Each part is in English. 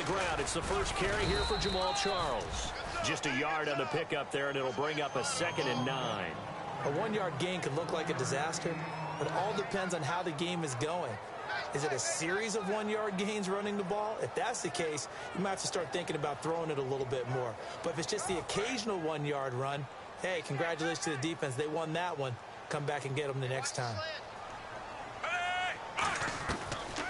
the ground. It's the first carry here for Jamal Charles. Just a yard on the pickup there, and it'll bring up a 2nd and 9. A 1-yard gain could look like a disaster, but it all depends on how the game is going. Is it a series of 1-yard gains running the ball? If that's the case, you might have to start thinking about throwing it a little bit more. But if it's just the occasional 1-yard run, hey, congratulations to the defense. They won that one. Come back and get them the next time.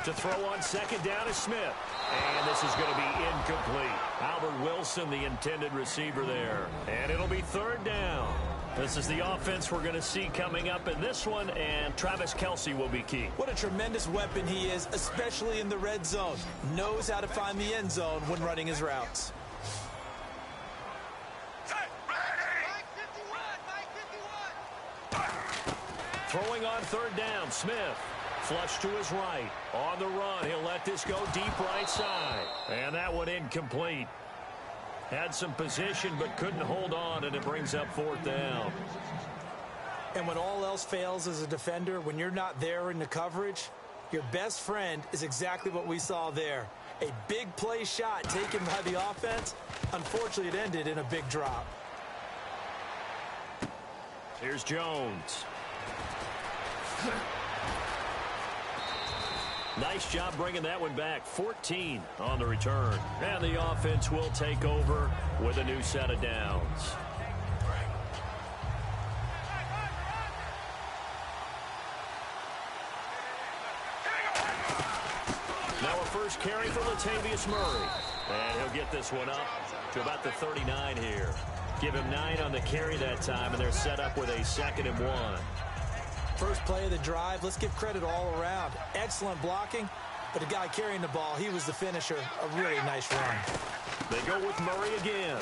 To throw on 2nd down is Smith. And this is going to be incomplete. Albert Wilson, the intended receiver there. And it'll be 3rd down. This is the offense we're going to see coming up in this one, and Travis Kelce will be key. What a tremendous weapon he is, especially in the red zone. Knows how to find the end zone when running his routes. Throwing on 3rd down, Smith. Flush to his right. On the run, he'll let this go deep right side. And that one incomplete. Had some position but couldn't hold on, and it brings up 4th down. And when all else fails as a defender, when you're not there in the coverage, your best friend is exactly what we saw there. A big play shot taken by the offense. Unfortunately, it ended in a big drop. Here's Jones. Nice job bringing that one back. 14 on the return. And the offense will take over with a new set of downs. Now a first carry for Latavius Murray. And he'll get this one up to about the 39 here. Give him 9 on the carry that time, and they're set up with a 2nd and 1. First play of the drive, let's give credit all around. Excellent blocking, but the guy carrying the ball, he was the finisher. A really nice run. They go with Murray again.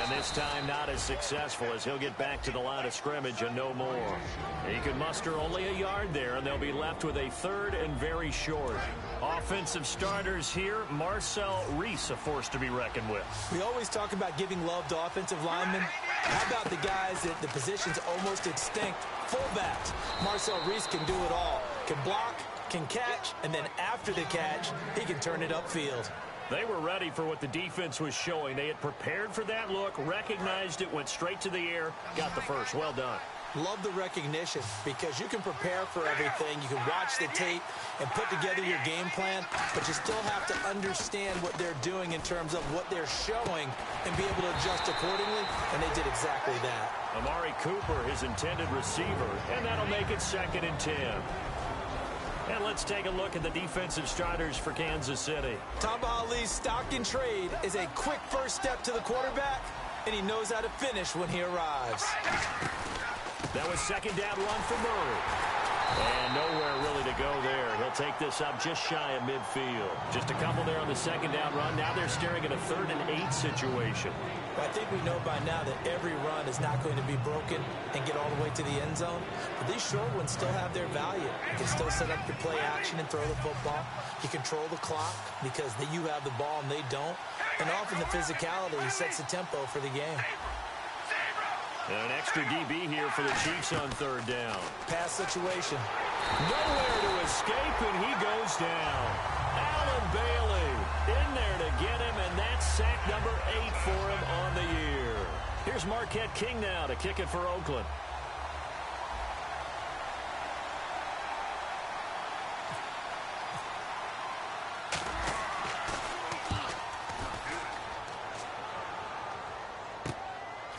And this time not as successful, as he'll get back to the line of scrimmage and no more. He could muster only a yard there, and they'll be left with a 3rd and very short. Offensive starters here, Marcel Reese, a force to be reckoned with. We always talk about giving love to offensive linemen. How about the guys that the position's almost extinct? Fullbacks. Marcel Reese can do it all. Can block, can catch, and then after the catch, he can turn it upfield. They were ready for what the defense was showing. They had prepared for that look, recognized it, went straight to the air, got the first. Well done. Love the recognition, because you can prepare for everything. You can watch the tape and put together your game plan, but you still have to understand what they're doing in terms of what they're showing and be able to adjust accordingly, and they did exactly that. Amari Cooper, his intended receiver, and that'll make it 2nd and 10. And let's take a look at the defensive starters for Kansas City. Tamba Hali's stock and trade is a quick first step to the quarterback, and he knows how to finish when he arrives. That was 2nd down run for Murray. And nowhere really to go there. He'll take this up just shy of midfield. Just a couple there on the 2nd down run. Now they're staring at a 3rd and 8 situation. Well, I think we know by now that every run is not going to be broken and get all the way to the end zone. But these short ones still have their value. You can still set up your play action and throw the football. You control the clock because you have the ball and they don't. And often the physicality sets the tempo for the game. And an extra DB here for the Chiefs on 3rd down. Pass situation. Nowhere to escape, and he goes down. Allen Bailey in there to get him, and that's sack number 8 for him on the year. Here's Marquette King now to kick it for Oakland.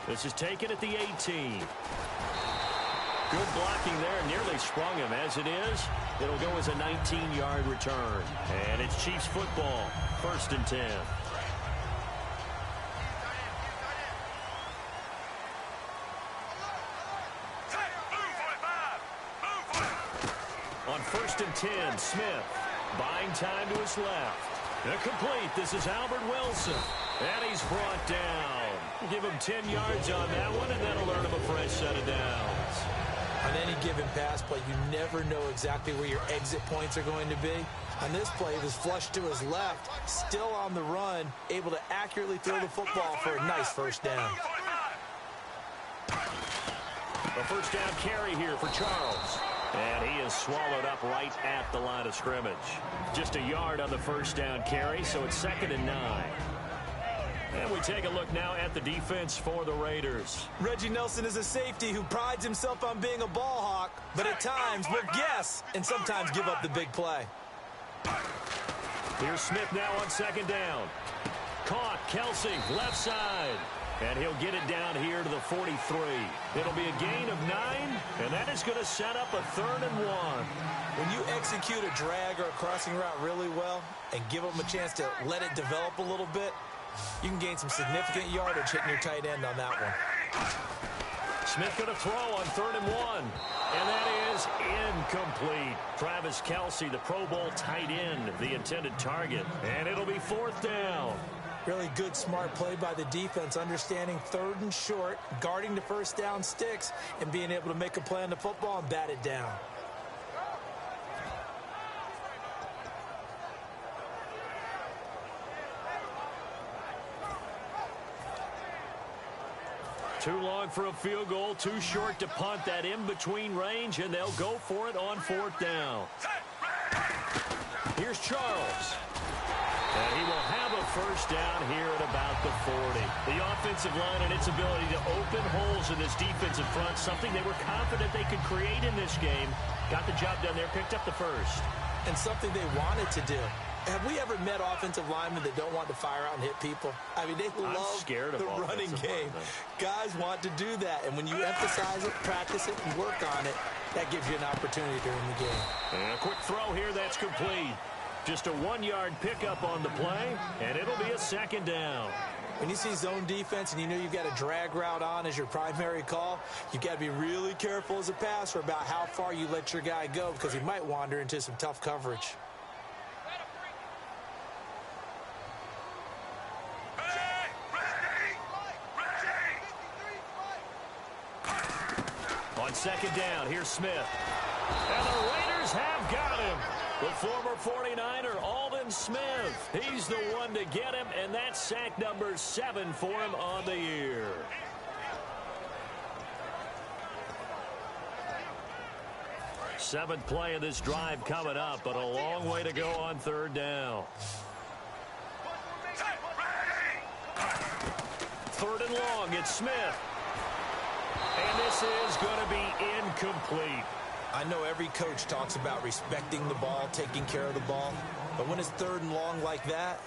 This is taken at the 18. Good blocking there. Nearly sprung him. As it is, it'll go as a 19-yard return. And it's Chiefs football. 1st and 10. On 1st and 10, Smith buying time to his left. Complete. This is Albert Wilson. And he's brought down. Give him 10 yards on that one, and that'll earn him a fresh set of downs. On any given pass play, you never know exactly where your exit points are going to be. On this play, it was flushed to his left, still on the run, able to accurately throw the football for a nice 1st down. A 1st down carry here for Charles. And he is swallowed up right at the line of scrimmage. Just a yard on the first down carry, so it's 2nd and 9. And we take a look now at the defense for the Raiders. Reggie Nelson is a safety who prides himself on being a ball hawk, but at times will guess and sometimes give up the big play. Here's Smith now on 2nd down. Caught, Kelsey, left side. And he'll get it down here to the 43. It'll be a gain of 9, and that is going to set up a 3rd and 1. When you execute a drag or a crossing route really well and give them a chance to let it develop a little bit, you can gain some significant yardage hitting your tight end on that one. Smith going to throw on 3rd and 1. And that is incomplete. Travis Kelsey, the Pro Bowl tight end, the intended target. And it'll be 4th down. Really good, smart play by the defense, understanding 3rd and short, guarding the first down sticks, and being able to make a play on the football and bat it down. Too long for a field goal, too short to punt. That in-between range, and they'll go for it on 4th down. Here's Charles. And he will have a first down here at about the 40. The offensive line and its ability to open holes in this defensive front, something they were confident they could create in this game. Got the job done there, picked up the first. And something they wanted to do. Have we ever met offensive linemen that don't want to fire out and hit people? I mean, they love the running game. Guys want to do that, and when you emphasize it, practice it, and work on it, that gives you an opportunity during the game. And a quick throw here, that's complete. Just a 1-yard pickup on the play, and it'll be a 2nd down. When you see zone defense and you know you've got a drag route on as your primary call, you've got to be really careful as a passer about how far you let your guy go because he might wander into some tough coverage. On 2nd down, here's Smith. And the Raiders have got him. The former 49er, Aldon Smith. He's the one to get him, and that's sack number 7 for him on the year. Seventh play of this drive coming up, but a long way to go on 3rd down. 3rd and long, it's Smith. And this is going to be incomplete. I know every coach talks about respecting the ball, taking care of the ball, but when it's 3rd and long like that,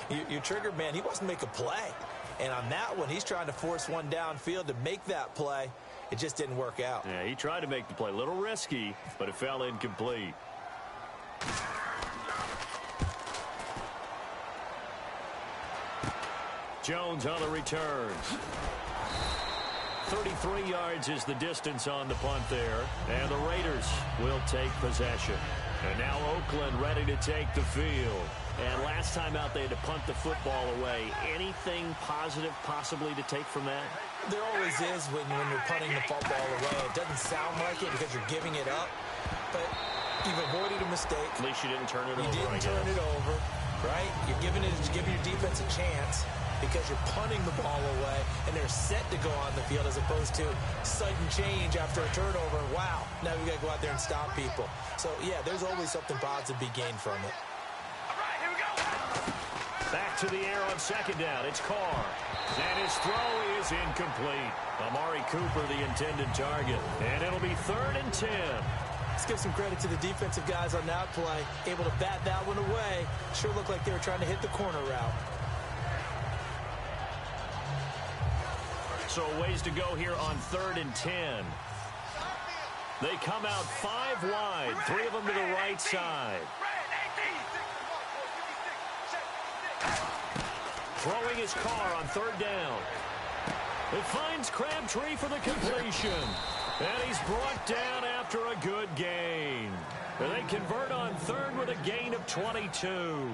your trigger man, he wants to make a play. And on that one, he's trying to force one downfield to make that play. It just didn't work out. Yeah, he tried to make the play. A little risky, but it fell incomplete. Jones on the returns. 33 yards is the distance on the punt there. And the Raiders will take possession. And now Oakland ready to take the field. And last time out they had to punt the football away. Anything positive possibly to take from that? There always is when you're punting the football away. It doesn't sound like it because you're giving it up. But you've avoided a mistake. At least you didn't turn it over. You didn't turn it over, right? You're giving your defense a chance because you're punting the ball away, and they're set to go on the field as opposed to sudden change after a turnover. Wow, now we've got to go out there and stop people. So, yeah, there's always something positive to be gained from it. All right, here we go. Back to the air on 2nd down. It's Carr. And his throw is incomplete. Amari Cooper, the intended target. And it'll be 3rd and 10. Let's give some credit to the defensive guys on that play. Able to bat that one away. Sure looked like they were trying to hit the corner route. So ways to go here on 3rd and 10. They come out 5 wide, 3 of them to the right side. Throwing his car on 3rd down. It finds Crabtree for the completion. And he's brought down after a good gain. And they convert on 3rd with a gain of 22.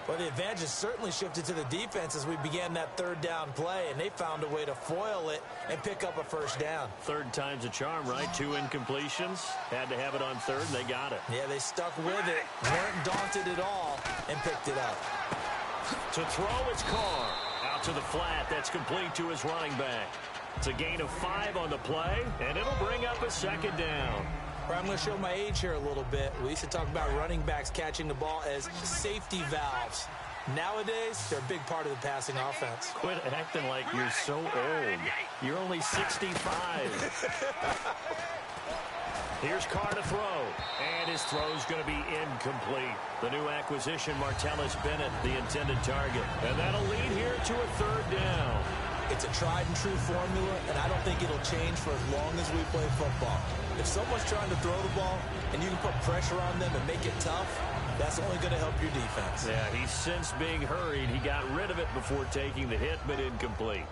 Well, the advantage has certainly shifted to the defense as we began that 3rd down play, and they found a way to foil it and pick up a first down. 3rd time's a charm, right? 2 incompletions. Had to have it on 3rd, and they got it. Yeah, they stuck with it, weren't daunted at all, and picked it up. To throw, it's Carr. Out to the flat. That's complete to his running back. It's a gain of 5 on the play, and it'll bring up a 2nd down. Or I'm going to show my age here a little bit. We used to talk about running backs catching the ball as safety valves. Nowadays, they're a big part of the passing offense. Quit acting like you're so old. You're only 65. Here's Carr to throw, and his throw's going to be incomplete. The new acquisition, Martellus Bennett, the intended target. And that'll lead here to a third down. It's a tried-and-true formula, and I don't think it'll change for as long as we play football. If someone's trying to throw the ball and you can put pressure on them and make it tough, that's only going to help your defense. Yeah, he's since being hurried. He got rid of it before taking the hit, but incomplete.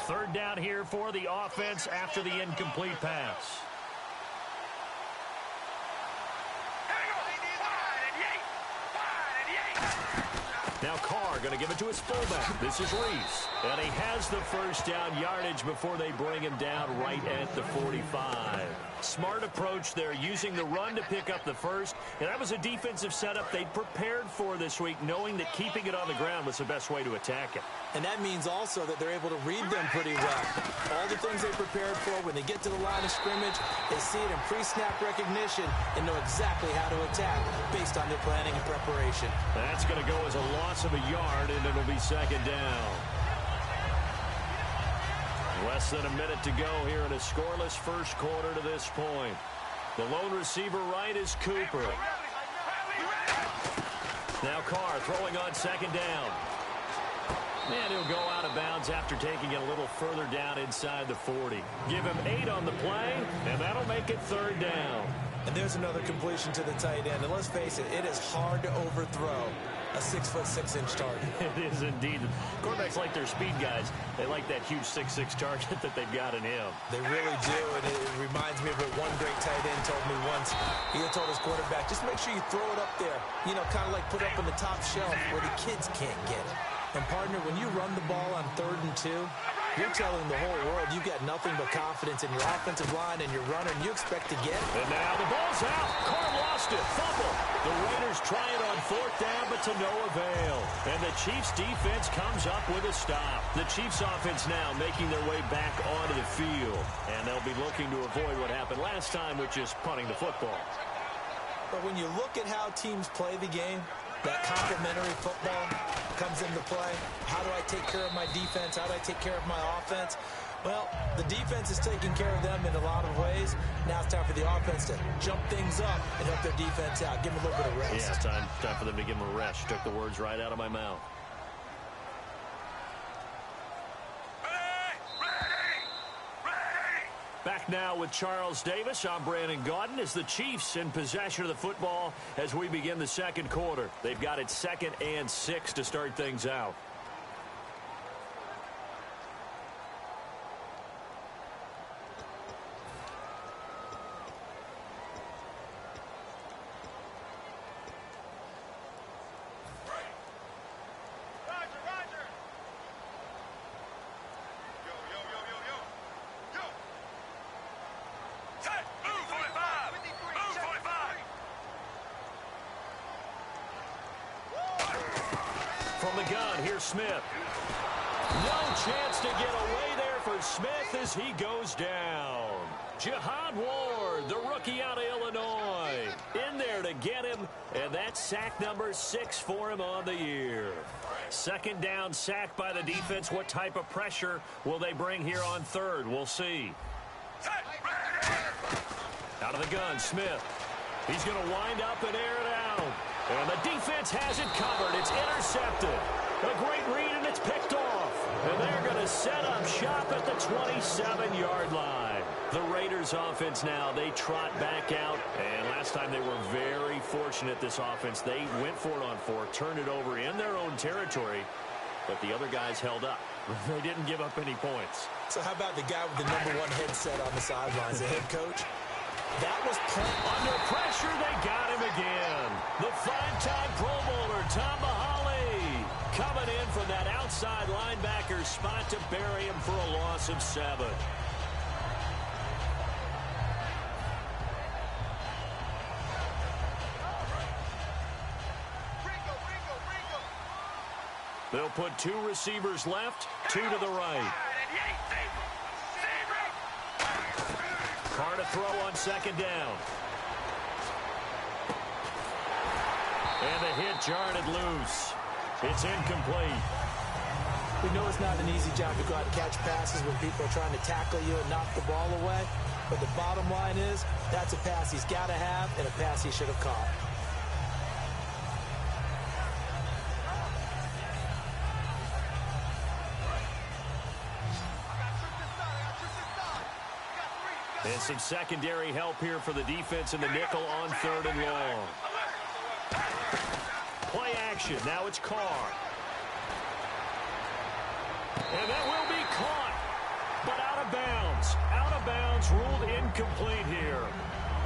Third down here for the offense after the incomplete pass. Now Carr going to give it to his fullback. This is Reese. And he has the first down yardage before they bring him down right at the 45. Smart approach there, using the run to pick up the first. And that was a defensive setup they prepared for this week, knowing that keeping it on the ground was the best way to attack it. And that means also that they're able to read them pretty well. All the things they prepared for, when they get to the line of scrimmage, they see it in pre-snap recognition and know exactly how to attack based on their planning and preparation. That's going to go as a loss of a yard, and it'll be second down. Less than a minute to go here in a scoreless first quarter to this point. The lone receiver right is Cooper. Now Carr throwing on second down. And he'll go out of bounds after taking it a little further down inside the 40. Give him 8 on the play, and that'll make it third down. And there's another completion to the tight end. And let's face it, it is hard to overthrow a 6'6" target. It is indeed. Quarterbacks like their speed guys. They like that huge 6'6" target that they've got in him. They really do, and it reminds me of what one great tight end told me once. He had told his quarterback, just make sure you throw it up there. You know, kind of like put it up on the top shelf where the kids can't get it. And, partner, when you run the ball on 3rd and 2, you're telling the whole world you've got nothing but confidence in your offensive line and your runner, and you expect to get it. And now the ball's out. Carr lost it. Fumble. The Raiders try it on 4th down, but to no avail. And the Chiefs' defense comes up with a stop. The Chiefs' offense now making their way back onto the field. And they'll be looking to avoid what happened last time, which is punting the football. But when you look at how teams play the game, that complementary football comes into play. How do I take care of my defense? How do I take care of my offense? Well, the defense is taking care of them in a lot of ways. Now it's time for the offense to jump things up and help their defense out. Give them a little bit of rest. Yeah, it's time for them to give them a rest. Took the words right out of my mouth. Back now with Charles Davis. I'm Brandon Gaudin. As the Chiefs in possession of the football as we begin the second quarter. They've got it 2nd and 6 to start things out. From the gun, here's Smith. No chance to get away there for Smith as he goes down. Jihad Ward, the rookie out of Illinois, in there to get him, and that's sack number 6 for him on the year. Second down sack by the defense. What type of pressure will they bring here on 3rd? We'll see. Out of the gun, Smith. He's going to wind up and air it out. And the defense has it covered. It's intercepted. A great read, and it's picked off. And they're going to set up shop at the 27-yard line. The Raiders offense now, they trot back out. And last time they were very fortunate, this offense. They went for it on 4, turned it over in their own territory. But the other guys held up. They didn't give up any points. So how about the guy with the #1 headset on the sidelines, the head coach? That was under pressure. They got him again. The 5-time Pro Bowler, Tom Mahali, coming in from that outside linebacker spot to bury him for a loss of 7. They'll put 2 receivers left, 2 to the right. Carr to throw on second down. And the hit jarred it loose. It's incomplete. We know it's not an easy job to go out and catch passes when people are trying to tackle you and knock the ball away. But the bottom line is, that's a pass he's got to have and a pass he should have caught. And some secondary help here for the defense in the nickel on 3rd and long. Play action. Now it's Carr. And that will be caught, but out of bounds. Out of bounds, ruled incomplete here.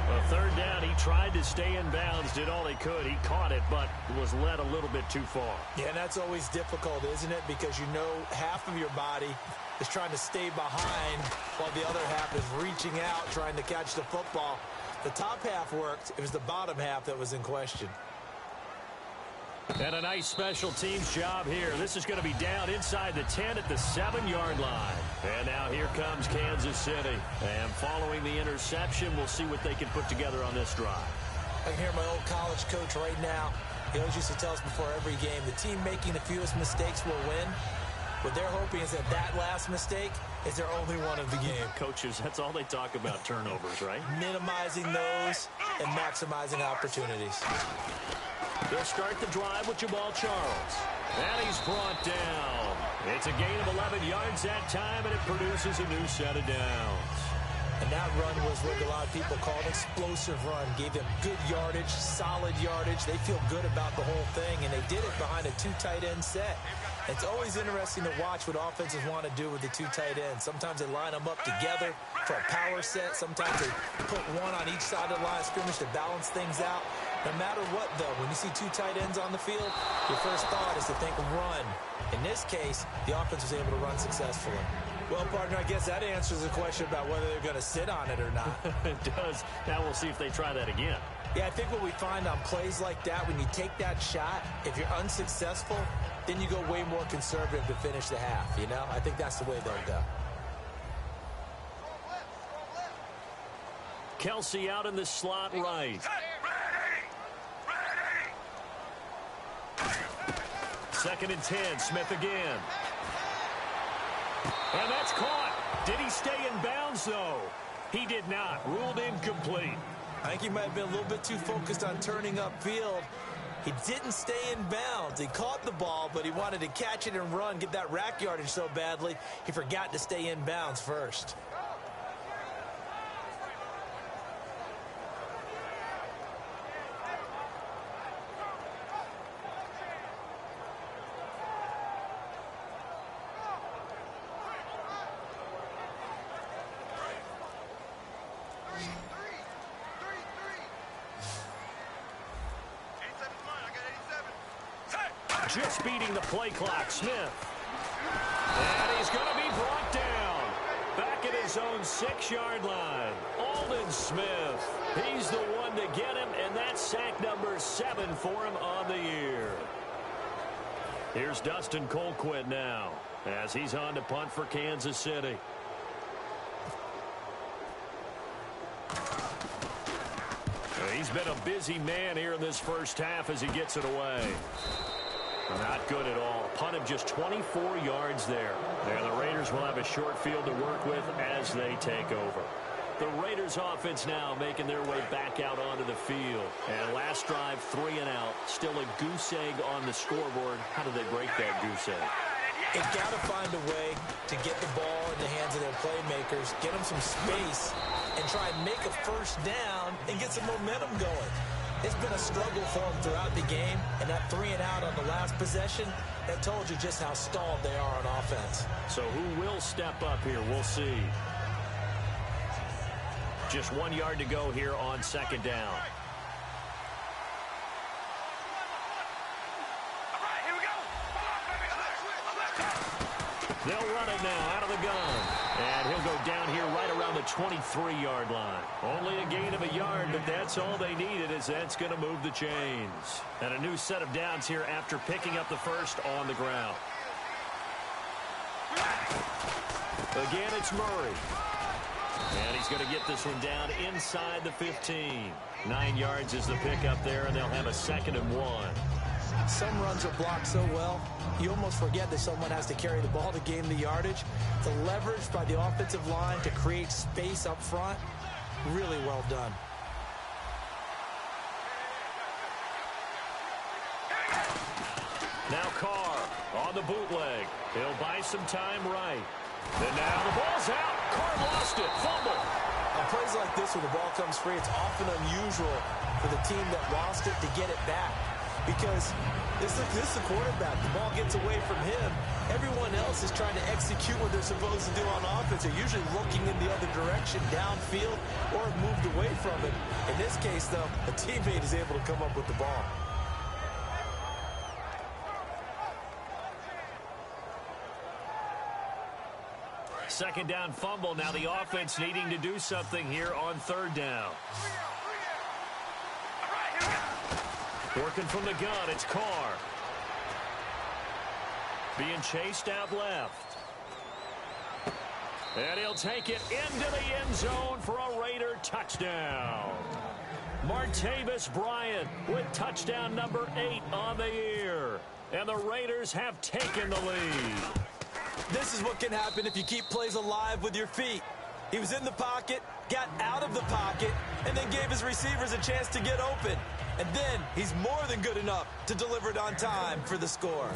A 3rd down, he tried to stay in bounds, did all he could. He caught it, but was led a little bit too far. Yeah, and that's always difficult, isn't it? Because you know half of your body is trying to stay behind while the other half is reaching out, trying to catch the football. The top half worked. It was the bottom half that was in question. And a nice special teams job here. This is going to be down inside the 10 at the 7-yard line. And now here comes Kansas City. And following the interception, we'll see what they can put together on this drive. I can hear my old college coach right now. He always used to tell us before every game, the team making the fewest mistakes will win. What they're hoping is that last mistake is their only one of the game. Coaches, that's all they talk about, turnovers, right? Minimizing those and maximizing opportunities. They'll start the drive with Jamal Charles. And he's brought down. It's a gain of 11 yards that time, and it produces a new set of downs. And that run was what a lot of people call an explosive run. Gave them good yardage, solid yardage. They feel good about the whole thing, and they did it behind a 2 tight end set. It's always interesting to watch what offenses want to do with the 2 tight ends. Sometimes they line them up together for a power set. Sometimes they put one on each side of the line of scrimmage to balance things out. No matter what, though, when you see 2 tight ends on the field, your first thought is to think run. In this case, the offense was able to run successfully. Well, partner, I guess that answers the question about whether they're going to sit on it or not. It does. Now we'll see if they try that again. Yeah, I think what we find on plays like that, when you take that shot, if you're unsuccessful, then you go way more conservative to finish the half, you know? I think that's the way they'll go. Kelsey out in the slot right. Second and 10, Smith again. And that's caught. Did he stay in bounds, though? He did not. Ruled incomplete. I think he might have been a little bit too focused on turning upfield. He didn't stay in bounds. He caught the ball, but he wanted to catch it and run, get that rack yardage so badly, he forgot to stay in bounds first. Just beating the play clock, Smith. And he's going to be brought down. Back at his own 6-yard line. Aldon Smith. He's the one to get him, and that's sack number 7 for him on the year. Here's Dustin Colquitt now, as he's on to punt for Kansas City. He's been a busy man here in this first half as he gets it away. Not good at all. Punt of just 24 yards there. And the Raiders will have a short field to work with as they take over. The Raiders offense now making their way back out onto the field. And last drive, 3 and out. Still a goose egg on the scoreboard. How do they break that goose egg? They've got to find a way to get the ball in the hands of their playmakers, get them some space, and try and make a first down and get some momentum going. It's been a struggle for them throughout the game, and that 3 and out on the last possession, that told you just how stalled they are on offense. So who will step up here? We'll see. Just 1 yard to go here on second down. They'll run it now out of the gun. And he'll go down here right around the 23-yard line. Only a gain of a yard, but that's all they needed, as that's going to move the chains. And a new set of downs here after picking up the first on the ground. Again, it's Murray. And he's going to get this one down inside the 15. 9 yards is the pickup there, and they'll have a 2nd and 1. Some runs are blocked so well, you almost forget that someone has to carry the ball to gain the yardage. The leverage by the offensive line to create space up front, really well done. Now Carr on the bootleg. He'll buy some time right. And now the ball's out. Carr lost it. Fumble. On plays like this where the ball comes free, it's often unusual for the team that lost it to get it back. Because this is the quarterback. The ball gets away from him. Everyone else is trying to execute what they're supposed to do on offense. They're usually looking in the other direction, downfield, or moved away from it. In this case, though, a teammate is able to come up with the ball. Second down fumble. Now the offense needing to do something here on 3rd down. Working from the gun, it's Carr. Being chased out left. And he'll take it into the end zone for a Raider touchdown. Martavis Bryant with touchdown number 8 on the year. And the Raiders have taken the lead. This is what can happen if you keep plays alive with your feet. He was in the pocket, got out of the pocket, and then gave his receivers a chance to get open. And then he's more than good enough to deliver it on time for the score.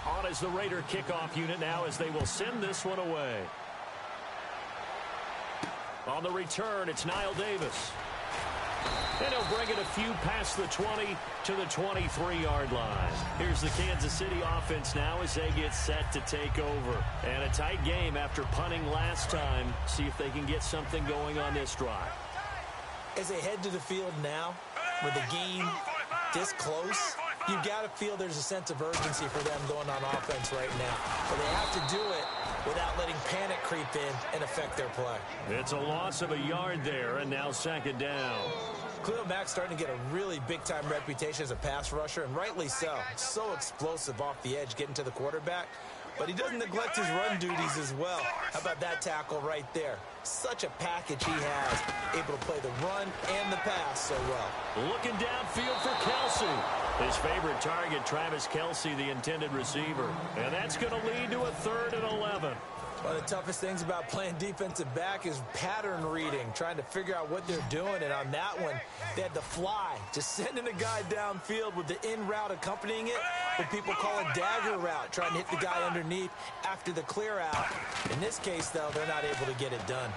On is the Raider kickoff unit now as they will send this one away. On the return, it's Niall Davis. And he'll bring it a few past the 20 to the 23-yard line. Here's the Kansas City offense now as they get set to take over. And a tight game after punting last time. See if they can get something going on this drive. As they head to the field now, with the game this close, you've got to feel there's a sense of urgency for them going on offense right now. But they have to do it without letting panic creep in and affect their play. It's a loss of a yard there, and now 2nd down. Khalil Mack's starting to get a really big-time reputation as a pass rusher, and rightly so. So explosive off the edge getting to the quarterback. But he doesn't neglect his run duties as well. How about that tackle right there? Such a package he has, able to play the run and the pass so well. Looking downfield for Kelsey. His favorite target, Travis Kelsey, the intended receiver. And that's going to lead to a 3rd and 11. One of the toughest things about playing defensive back is pattern reading, trying to figure out what they're doing. And on that one, they had the fly, just sending a guy downfield with the in route accompanying it, what people call a dagger route, trying to hit the guy underneath after the clear out. In this case, though, they're not able to get it done.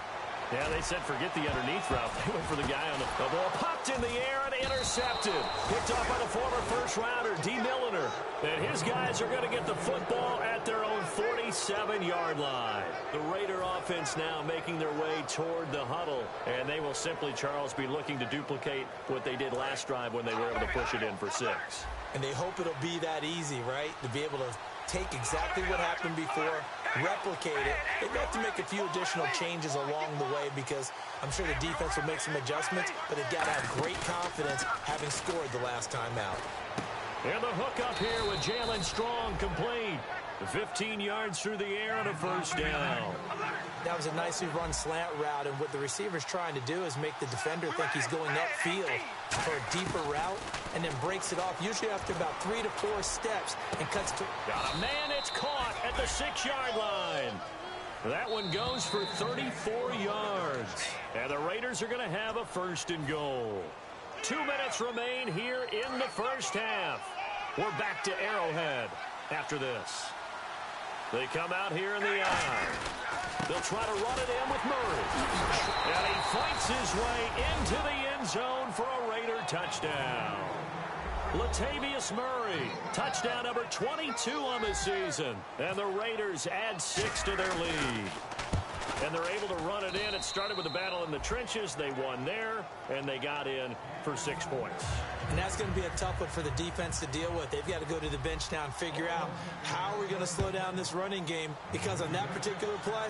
Yeah, they said forget the underneath route. They went for the guy on the ball. Popped in the air and intercepted. Picked off by the former first-rounder, D. Milliner. And his guys are going to get the football at their own 47-yard line. The Raider offense now making their way toward the huddle. And they will simply, Charles, be looking to duplicate what they did last drive when they were able to push it in for 6. And they hope it'll be that easy, right? To be able to take exactly what happened before, replicate it. They've got to make a few additional changes along the way because I'm sure the defense will make some adjustments, but they've got to have great confidence having scored the last time out. And the hook up here with Jalen Strong complete. 15 yards through the air and a 1st down. That was a nicely run slant route, and what the receiver's trying to do is make the defender think he's going upfield for a deeper route, and then breaks it off, usually after about 3 to 4 steps, and cuts to... Got a man, it's caught at the 6-yard line. That one goes for 34 yards. And the Raiders are going to have a 1st and goal. 2 minutes remain here in the first half. We're back to Arrowhead after this. They come out here in the eye. They'll try to run it in with Murray. And he fights his way into the end zone for a Raider touchdown. Latavius Murray, touchdown number 22 on the season. And the Raiders add 6 to their lead. And they're able to run it in. It started with a battle in the trenches. They won there, and they got in for 6 points. And that's going to be a tough one for the defense to deal with. They've got to go to the bench now and figure out how are we going to slow down this running game, because on that particular play,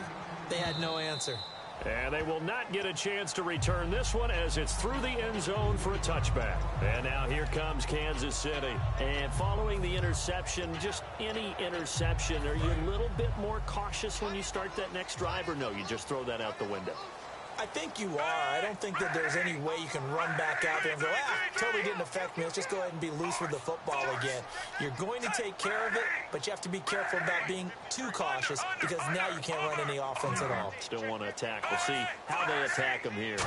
they had no answer. And they will not get a chance to return this one as it's through the end zone for a touchback. And now here comes Kansas City. And following the interception, just any interception, are you a little bit more cautious when you start that next drive, or no, you just throw that out the window? I think you are. I don't think that there's any way you can run back out there and go, totally didn't affect me. Let's just go ahead and be loose with the football again. You're going to take care of it, but you have to be careful about being too cautious because now you can't run any offense at all. Still want to attack. We'll see how they attack him here.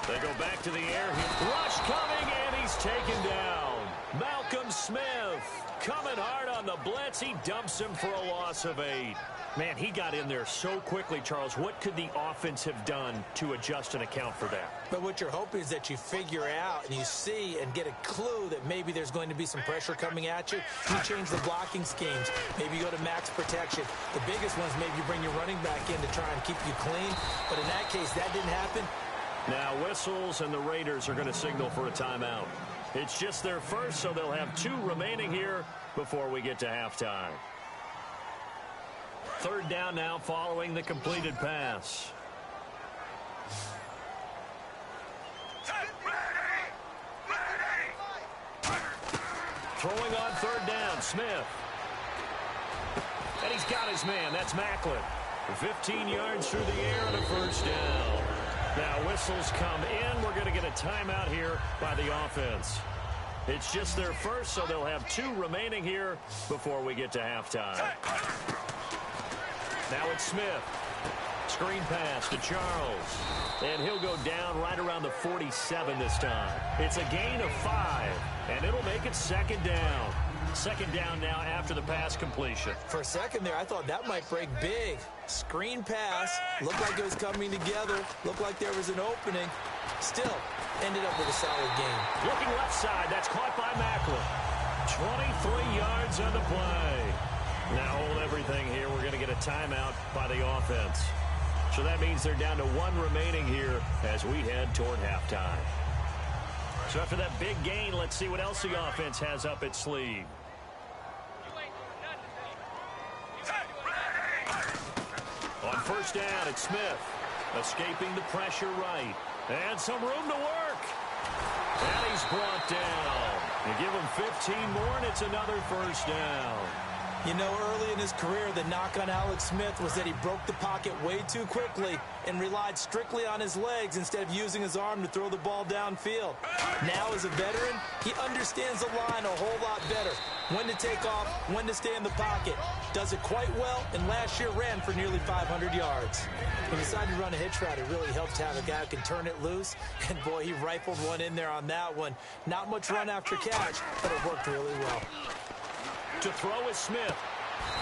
They go back to the air. Rush coming, and he's taken down. Malcolm Smith coming hard on the blitz. He dumps him for a loss of 8. Man, he got in there so quickly, Charles. What could the offense have done to adjust and account for that? But what you're hoping is that you figure out and you see and get a clue that maybe there's going to be some pressure coming at you. You change the blocking schemes. Maybe you go to max protection. The biggest ones, maybe you bring your running back in to try and keep you clean. But in that case, that didn't happen. Now whistles, and the Raiders are going to signal for a timeout. It's just their first, so they'll have 2 remaining here before we get to halftime. 3rd down now following the completed pass. Throwing on 3rd down, Smith. And he's got his man. That's Macklin. 15 yards through the air and a 1st down. Now whistles come in. We're going to get a timeout here by the offense. It's just their first, so they'll have 2 remaining here before we get to halftime. Now it's Smith. Screen pass to Charles. And he'll go down right around the 47 this time. It's a gain of 5, and it'll make it 2nd down. 2nd down now after the pass completion. For a second there, I thought that might break big. Screen pass. Looked like it was coming together. Looked like there was an opening. Still ended up with a solid game. Looking left side. That's caught by Macklin. 23 yards on the play. Now hold everything here. We're going to get a timeout by the offense. So that means they're down to 1 remaining here as we head toward halftime. So after that big gain, let's see what else the offense has up its sleeve. On 1st down, it's Smith. Escaping the pressure right. And some room to work. And he's brought down. You give him 15 more, and it's another 1st down. You know, early in his career, the knock on Alex Smith was that he broke the pocket way too quickly and relied strictly on his legs instead of using his arm to throw the ball downfield. Now, as a veteran, he understands the line a whole lot better. When to take off, when to stay in the pocket. Does it quite well, and last year ran for nearly 500 yards. He decided to run a hitch route. It really helps to have a guy who can turn it loose. And, boy, he rifled one in there on that one. Not much run after catch, but it worked really well. To throw is Smith.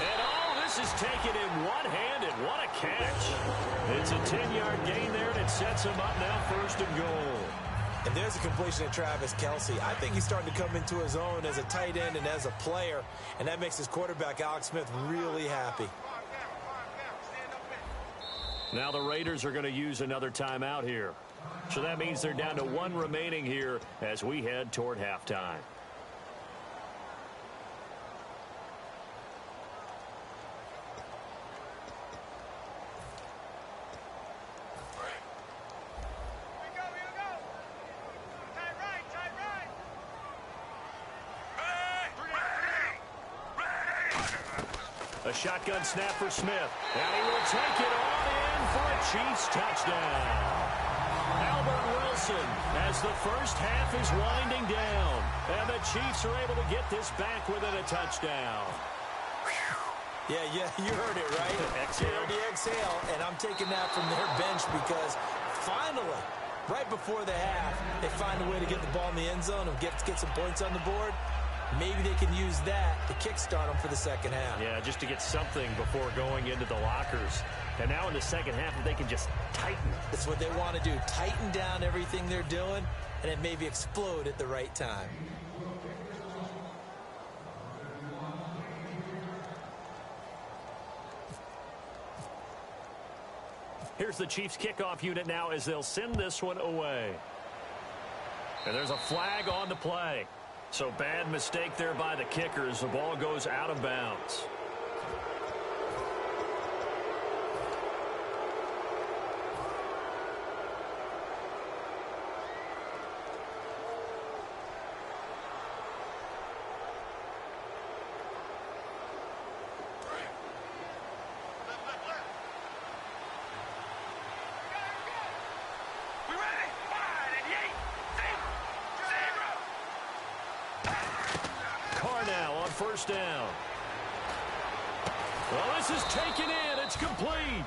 And this is taken in one-handed. What a catch. It's a 10-yard gain there, and it sets him up now 1st and goal. And there's a completion to Travis Kelce. I think he's starting to come into his own as a tight end and as a player, and that makes his quarterback, Alex Smith, really happy. Now the Raiders are going to use another timeout here. So that means they're down to 1 remaining here as we head toward halftime. A shotgun snap for Smith. And he will take it on in for a Chiefs touchdown. Albert Wilson as the first half is winding down. And the Chiefs are able to get this back within a touchdown. Yeah, you heard it, right? Exhale. You heard the exhale, and I'm taking that from their bench because finally, right before the half, they find a way to get the ball in the end zone and get some points on the board. Maybe they can use that to kickstart them for the 2nd half. Yeah, just to get something before going into the lockers. And now in the 2nd half, they can just tighten. That's what they want to do. Tighten down everything they're doing, and then maybe explode at the right time. Here's the Chiefs kickoff unit now as they'll send this one away. And there's a flag on the play. So bad mistake there by the kickers. The ball goes out of bounds. first down. Well, this is taken in. It's complete.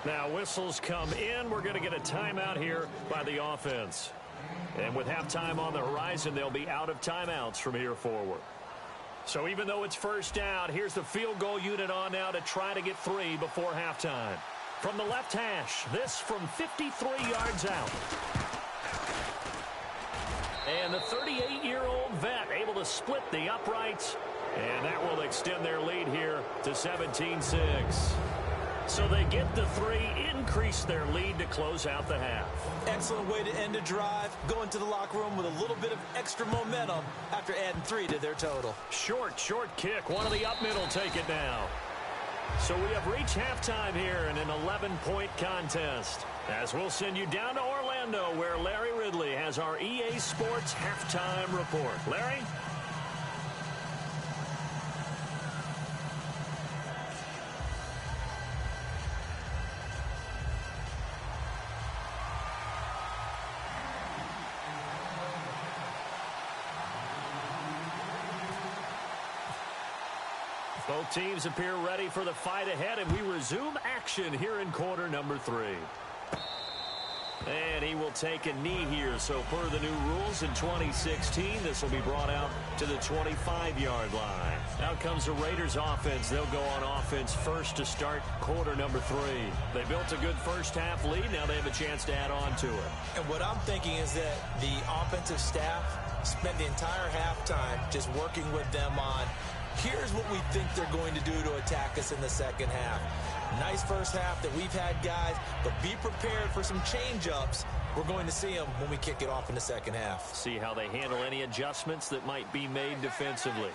Now whistles come in. We're going to get a timeout here by the offense. And with halftime on the horizon, they'll be out of timeouts from here forward. So even though it's first down, here's the field goal unit on now to try to get 3 before halftime. From the left hash, this from 53 yards out. And the 38-year-old vet able to split the uprights. And that will extend their lead here to 17-6. So they get the 3, increase their lead to close out the half. Excellent way to end a drive. Go into the locker room with a little bit of extra momentum after adding 3 to their total. Short kick. One of the up middle take it now. So we have reached halftime here in an 11-point contest. As we'll send you down to Orlando, where Larry Ridley has our EA Sports halftime report. Larry? Both teams appear ready for the fight ahead, and we resume action here in quarter number 3. And he will take a knee here. So per the new rules in 2016, this will be brought out to the 25-yard line. Now comes the Raiders offense. They'll go on offense first to start quarter number 3. They built a good first half lead. Now they have a chance to add on to it. And what I'm thinking is that the offensive staff spent the entire halftime just working with them on, here's what we think they're going to do to attack us in the second half. Nice first half that we've had, guys, but be prepared for some change-ups. We're going to see them when we kick it off in the second half. See how they handle any adjustments that might be made defensively.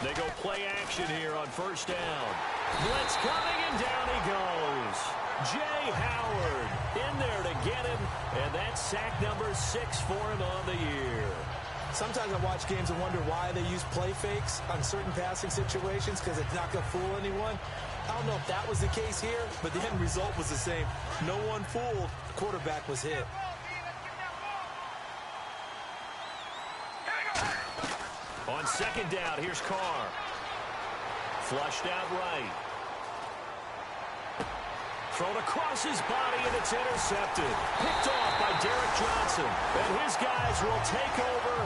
They go play action here on first down. Blitz coming, and down he goes. Jay Howard in there to get him, and that's sack number 6 for him on the year. Sometimes I watch games and wonder why they use play fakes on certain passing situations, because it's not going to fool anyone. I don't know if that was the case here, but the end result was the same. No one fooled. The quarterback was hit. On second down, here's Carr. Flushed out right. Thrown across his body, and it's intercepted. Picked off by Derek Johnson. And his guys will take over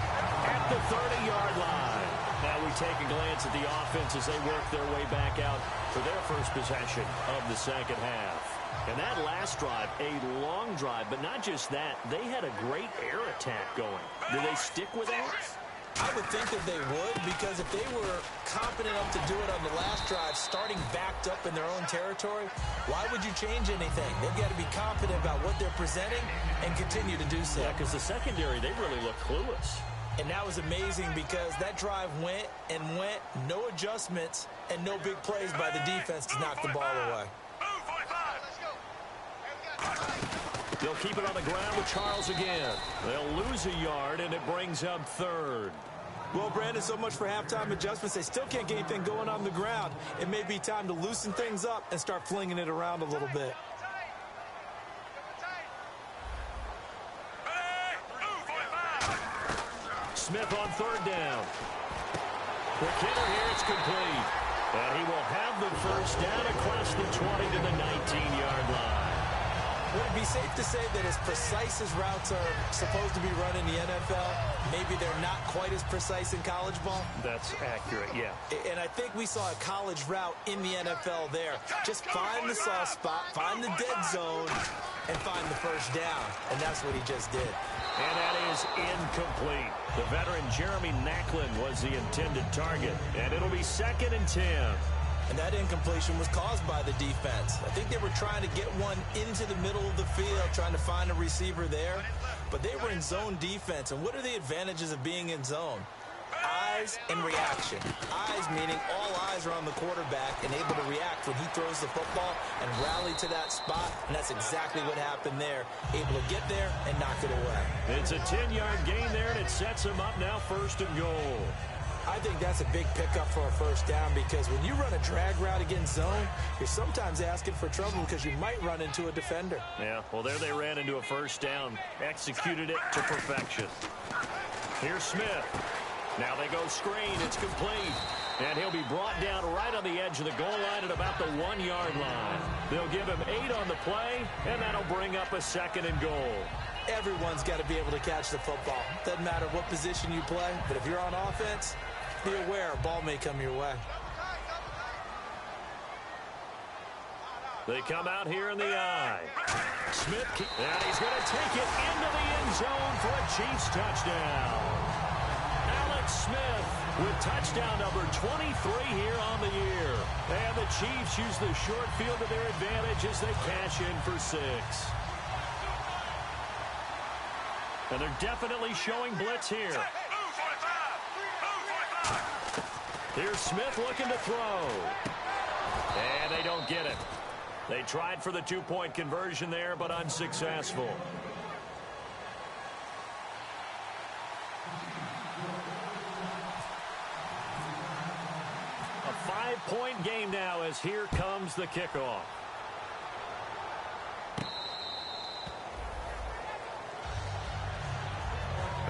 at the 30-yard line. Now we take a glance at the offense as they work their way back out for their first possession of the second half. And that last drive, a long drive, but not just that. They had a great air attack going. Do they stick with that? I would think that they would, because if they were confident enough to do it on the last drive, starting backed up in their own territory, why would you change anything? They've got to be confident about what they're presenting and continue to do so. Yeah, because the secondary, they really look clueless. And that was amazing, because that drive went and went, no adjustments, and no big plays by the defense to knock the ball away. They'll keep it on the ground with Charles again. They'll lose a yard, and it brings up third. Well, Brandon, so much for halftime adjustments. They still can't get anything going on the ground. It may be time to loosen things up and start flinging it around a little bit. Smith on third down. Quick hitter here, it's complete. And he will have the first down across the 20 to the 19-yard line. Would it be safe to say that as precise as routes are supposed to be run in the NFL, maybe they're not quite as precise in college ball? That's accurate, yeah. And I think we saw a college route in the NFL there. Just find the soft spot, find the dead zone, and find the first down. And that's what he just did. And that is incomplete. The veteran Jeremy Maclin was the intended target. And it'll be 2nd and 10. And that incompletion was caused by the defense. I think they were trying to get one into the middle of the field, trying to find a receiver there. But they were in zone defense. And what are the advantages of being in zone? Eyes and reaction. Eyes meaning all eyes are on the quarterback and able to react when he throws the football and rally to that spot. And that's exactly what happened there. Able to get there and knock it away. It's a 10-yard gain there, and it sets him up now 1st and goal. I think that's a big pickup for a first down because when you run a drag route against zone, you're sometimes asking for trouble because you might run into a defender. Yeah, well, there they ran into a first down, executed it to perfection. Here's Smith. Now they go screen. It's complete. And he'll be brought down right on the edge of the goal line at about the 1-yard line. They'll give him 8 on the play, and that'll bring up a 2nd and goal. Everyone's got to be able to catch the football. Doesn't matter what position you play, but if you're on offense, be aware a ball may come your way. They come out here in the eye. Smith, and he's going to take it into the end zone for a Chiefs touchdown. Smith with touchdown number 23 here on the year. And the Chiefs use the short field to their advantage as they cash in for 6. And they're definitely showing blitz here. Here's Smith looking to throw. And they don't get it. They tried for the 2-point conversion there, but unsuccessful. A 5-point game now as here comes the kickoff.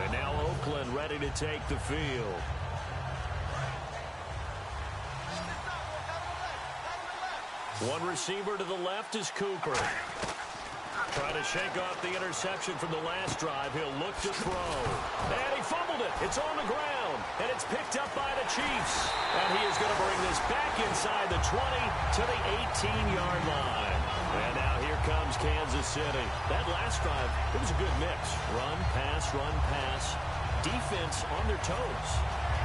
And now Oakland ready to take the field. One receiver to the left is Cooper. Trying to shake off the interception from the last drive. He'll look to throw. And he fumbled it. It's on the ground. And it's picked up by the Chiefs. And he is going to bring this back inside the 20 to the 18-yard line. And now here comes Kansas City. That last drive, it was a good mix. Run, pass, defense on their toes.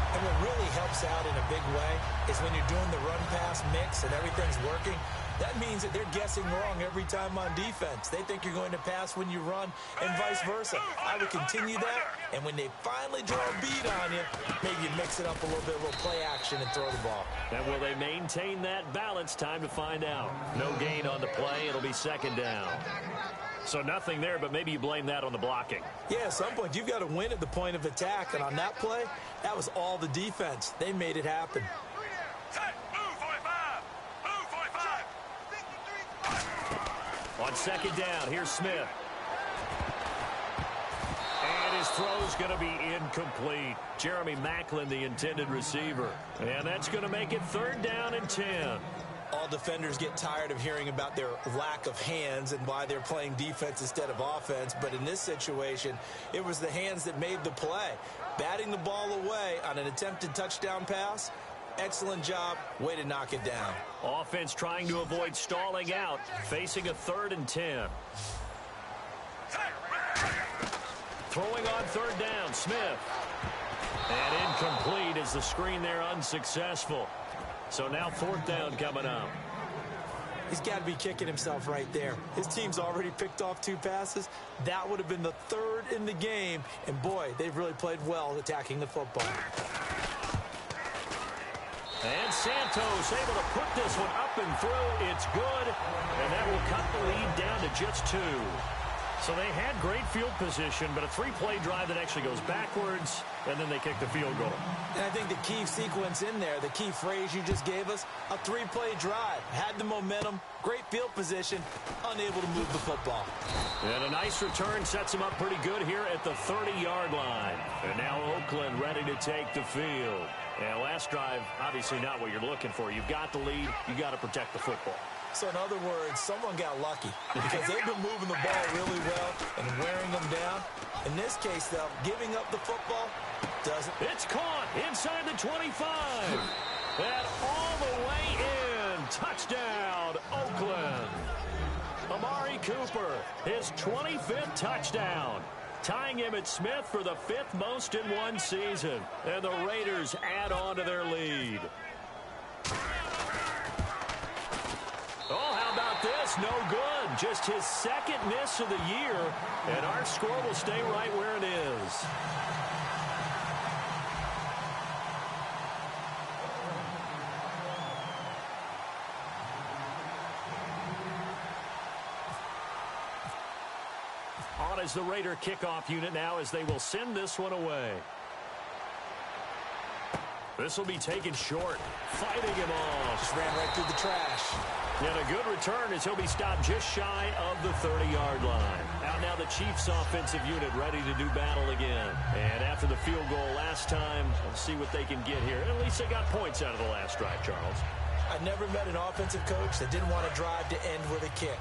And what really helps out in a big way is when you're doing the run-pass mix and everything's working, that means that they're guessing wrong every time on defense. They think you're going to pass when you run and vice versa. I would continue that, and when they finally draw a beat on you, maybe you mix it up a little bit, a little play action and throw the ball. And will they maintain that balance? Time to find out. No gain on the play. It'll be second down. So nothing there, but maybe you blame that on the blocking. Yeah, at some point, you've got to win at the point of attack. And on that play, that was all the defense. They made it happen. On second down, here's Smith. And his throw's going to be incomplete. Jeremy Maclin, the intended receiver. And that's going to make it third down and 10. All defenders get tired of hearing about their lack of hands and why they're playing defense instead of offense. But in this situation, it was the hands that made the play. Batting the ball away on an attempted touchdown pass, excellent job. Way to knock it down. Offense trying to avoid stalling out, facing a third and 10. Throwing on third down, Smith. And incomplete as the screen there unsuccessful. So now fourth down coming up. He's got to be kicking himself right there. His team's already picked off 2 passes. That would have been the third in the game. And, boy, they've really played well attacking the football. And Santos able to put this one up and through. It's good. And that will cut the lead down to just 2. So they had great field position, but a 3-play drive that actually goes backwards, and then they kick the field goal. And I think the key sequence in there, the key phrase you just gave us, a 3-play drive. Had the momentum, great field position, unable to move the football. And a nice return sets them up pretty good here at the 30-yard line. And now Oakland ready to take the field. And last drive, obviously not what you're looking for. You've got the lead. You got to protect the football. So in other words, someone got lucky because they've been moving the ball really well and wearing them down. In this case, though, giving up the football doesn't. It's caught inside the 25. And all the way in. Touchdown, Oakland. Amari Cooper, his 25th touchdown. Tying him at Smith for the 5th most in one season. And the Raiders add on to their lead. Oh, how about this? No good. Just his 2nd miss of the year. And our score will stay right where it is. On as the Raider kickoff unit now as they will send this one away. This will be taken short. Fighting him off. Just ran right through the trash. And a good return as he'll be stopped just shy of the 30-yard line. Out now the Chiefs offensive unit ready to do battle again. And after the field goal last time, let's see what they can get here. At least they got points out of the last drive, Charles. I never met an offensive coach that didn't want to drive to end with a kick.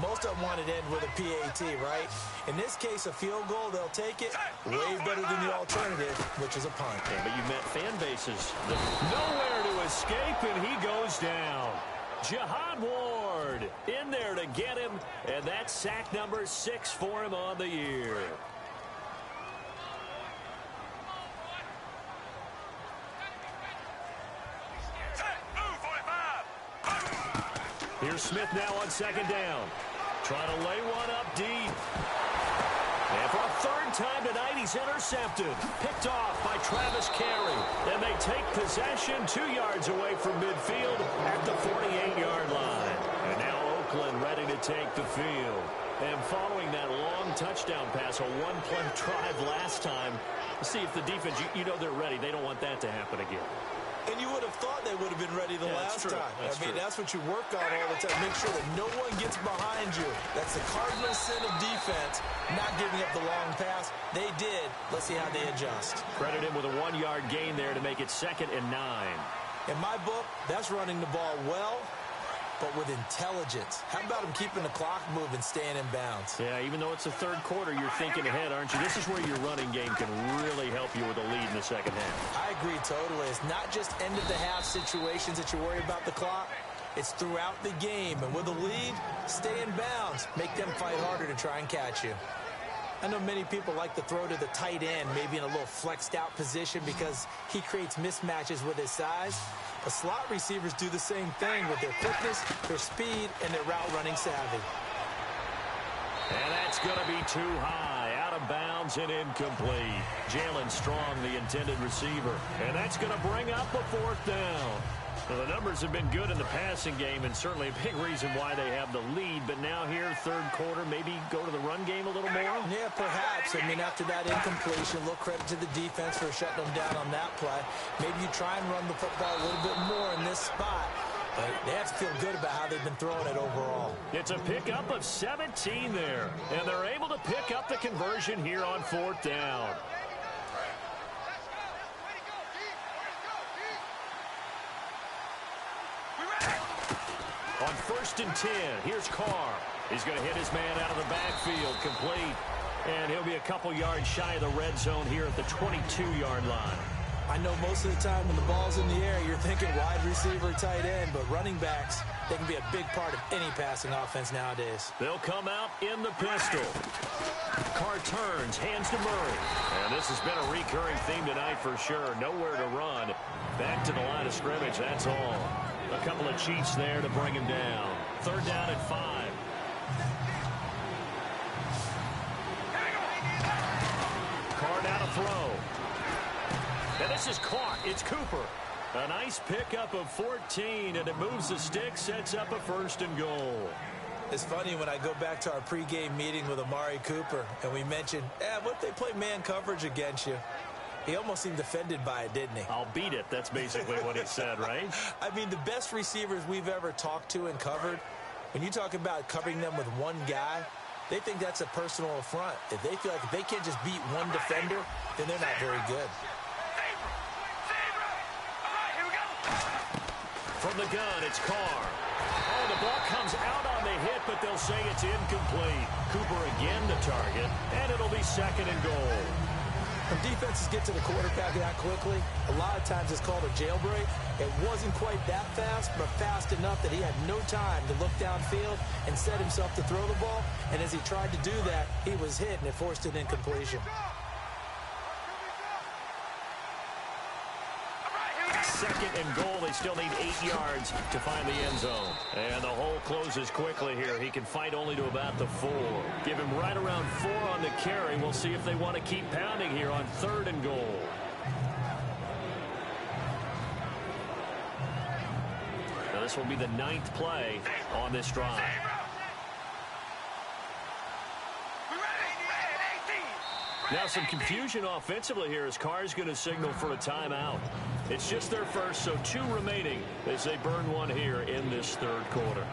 Most of them wanted to end with a PAT, right? In this case, a field goal, they'll take it. Way better than the alternative, which is a punt. Yeah, but you met fan bases. Nowhere to escape, and he goes down. Jihad Ward in there to get him, and that's sack number 6 for him on the year. Here's Smith now on second down. Trying to lay one up deep. And for a third time tonight, he's intercepted. Picked off by Travis Carey. And they take possession 2 yards away from midfield at the 48-yard line. And now Oakland ready to take the field. And following that long touchdown pass, a one-play drive last time, see if the defense, you know they're ready. They don't want that to happen again. And you would have thought they would have been ready the last time. That's what you work on all the time. Make sure that no one gets behind you. That's the cardinal sin of defense, not giving up the long pass. They did. Let's see how they adjust. Credit him with a 1-yard gain there to make it 2nd and 9. In my book, that's running the ball well, but with intelligence. How about him keeping the clock moving, staying in bounds? Yeah, even though it's the third quarter, you're thinking ahead, aren't you? This is where your running game can really help you with a lead in the second half. I agree totally. It's not just end-of-the-half situations that you worry about the clock. It's throughout the game. And with a lead, stay in bounds. Make them fight harder to try and catch you. I know many people like to throw to the tight end, maybe in a little flexed-out position because he creates mismatches with his size. The slot receivers do the same thing with their quickness, their speed, and their route running savvy. And that's going to be too high, out of bounds and incomplete. Jalen Strong, the intended receiver. And that's going to bring up a 4th down. Well, the numbers have been good in the passing game and certainly a big reason why they have the lead. But now here, third quarter, maybe go to the run game a little more? Yeah, perhaps. I mean, after that incompletion, a little credit to the defense for shutting them down on that play. Maybe you try and run the football a little bit more in this spot. But they have to feel good about how they've been throwing it overall. It's a pickup of 17 there. And they're able to pick up the conversion here on 4th down. On 1st and 10, here's Carr. He's going to hit his man out of the backfield, complete. And he'll be a couple yards shy of the red zone here at the 22-yard line. I know most of the time when the ball's in the air, you're thinking wide receiver, tight end, but running backs, they can be a big part of any passing offense nowadays. They'll come out in the pistol. Carr turns, hands to Murray. And this has been a recurring theme tonight for sure. Nowhere to run. Back to the line of scrimmage, that's all. A couple of Chiefs there to bring him down. 3rd down and 5. Carr now to throw. And this is caught. It's Cooper. A nice pickup of 14, and it moves the stick, sets up a 1st and goal. It's funny when I go back to our pregame meeting with Amari Cooper, and we mentioned, what if they play man coverage against you? He almost seemed offended by it, didn't he? I'll beat it. That's basically what he said, right? I mean, the best receivers we've ever talked to and covered, when you talk about covering them with one guy, they think that's a personal affront. If they feel like if they can't just beat one defender, then they're not very good. From the gun, it's Carr. Oh, the ball comes out on the hit, but they'll say it's incomplete. Cooper again the target, and it'll be 2nd and goal. When defenses get to the quarterback that quickly, a lot of times it's called a jailbreak. It wasn't quite that fast, but fast enough that he had no time to look downfield and set himself to throw the ball. And as he tried to do that, he was hit, and it forced an incompletion. 2nd and goal. They still need 8 yards to find the end zone. And the hole closes quickly here. He can fight only to about the 4. Give him right around 4 on the carry. We'll see if they want to keep pounding here on 3rd and goal. Now this will be the 9th play on this drive. Now some confusion offensively here as Carr's going to signal for a timeout. It's just their first, so 2 remaining as they burn one here in this third quarter.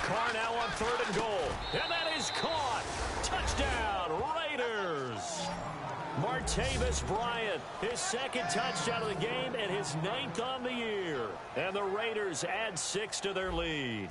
Carr now on 3rd and goal. And that is caught. Touchdown, Raiders. Martavis Bryant, his 2nd touchdown of the game and his 9th on the year. And the Raiders add 6 to their lead.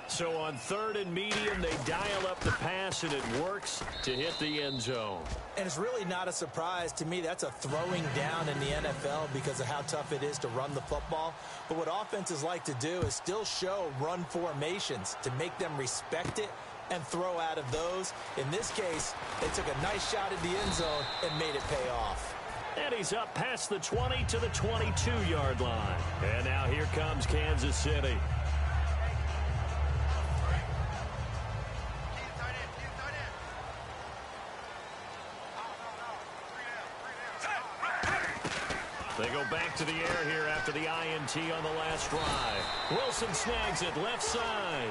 So on 3rd and medium, they dial up the pass, and it works to hit the end zone. And it's really not a surprise to me. That's a throwing down in the NFL because of how tough it is to run the football. But what offenses like to do is still show run formations to make them respect it and throw out of those. In this case, they took a nice shot at the end zone and made it pay off. And he's up past the 20 to the 22-yard line. And now here comes Kansas City. They go back to the air here after the INT on the last drive. Wilson snags it left side.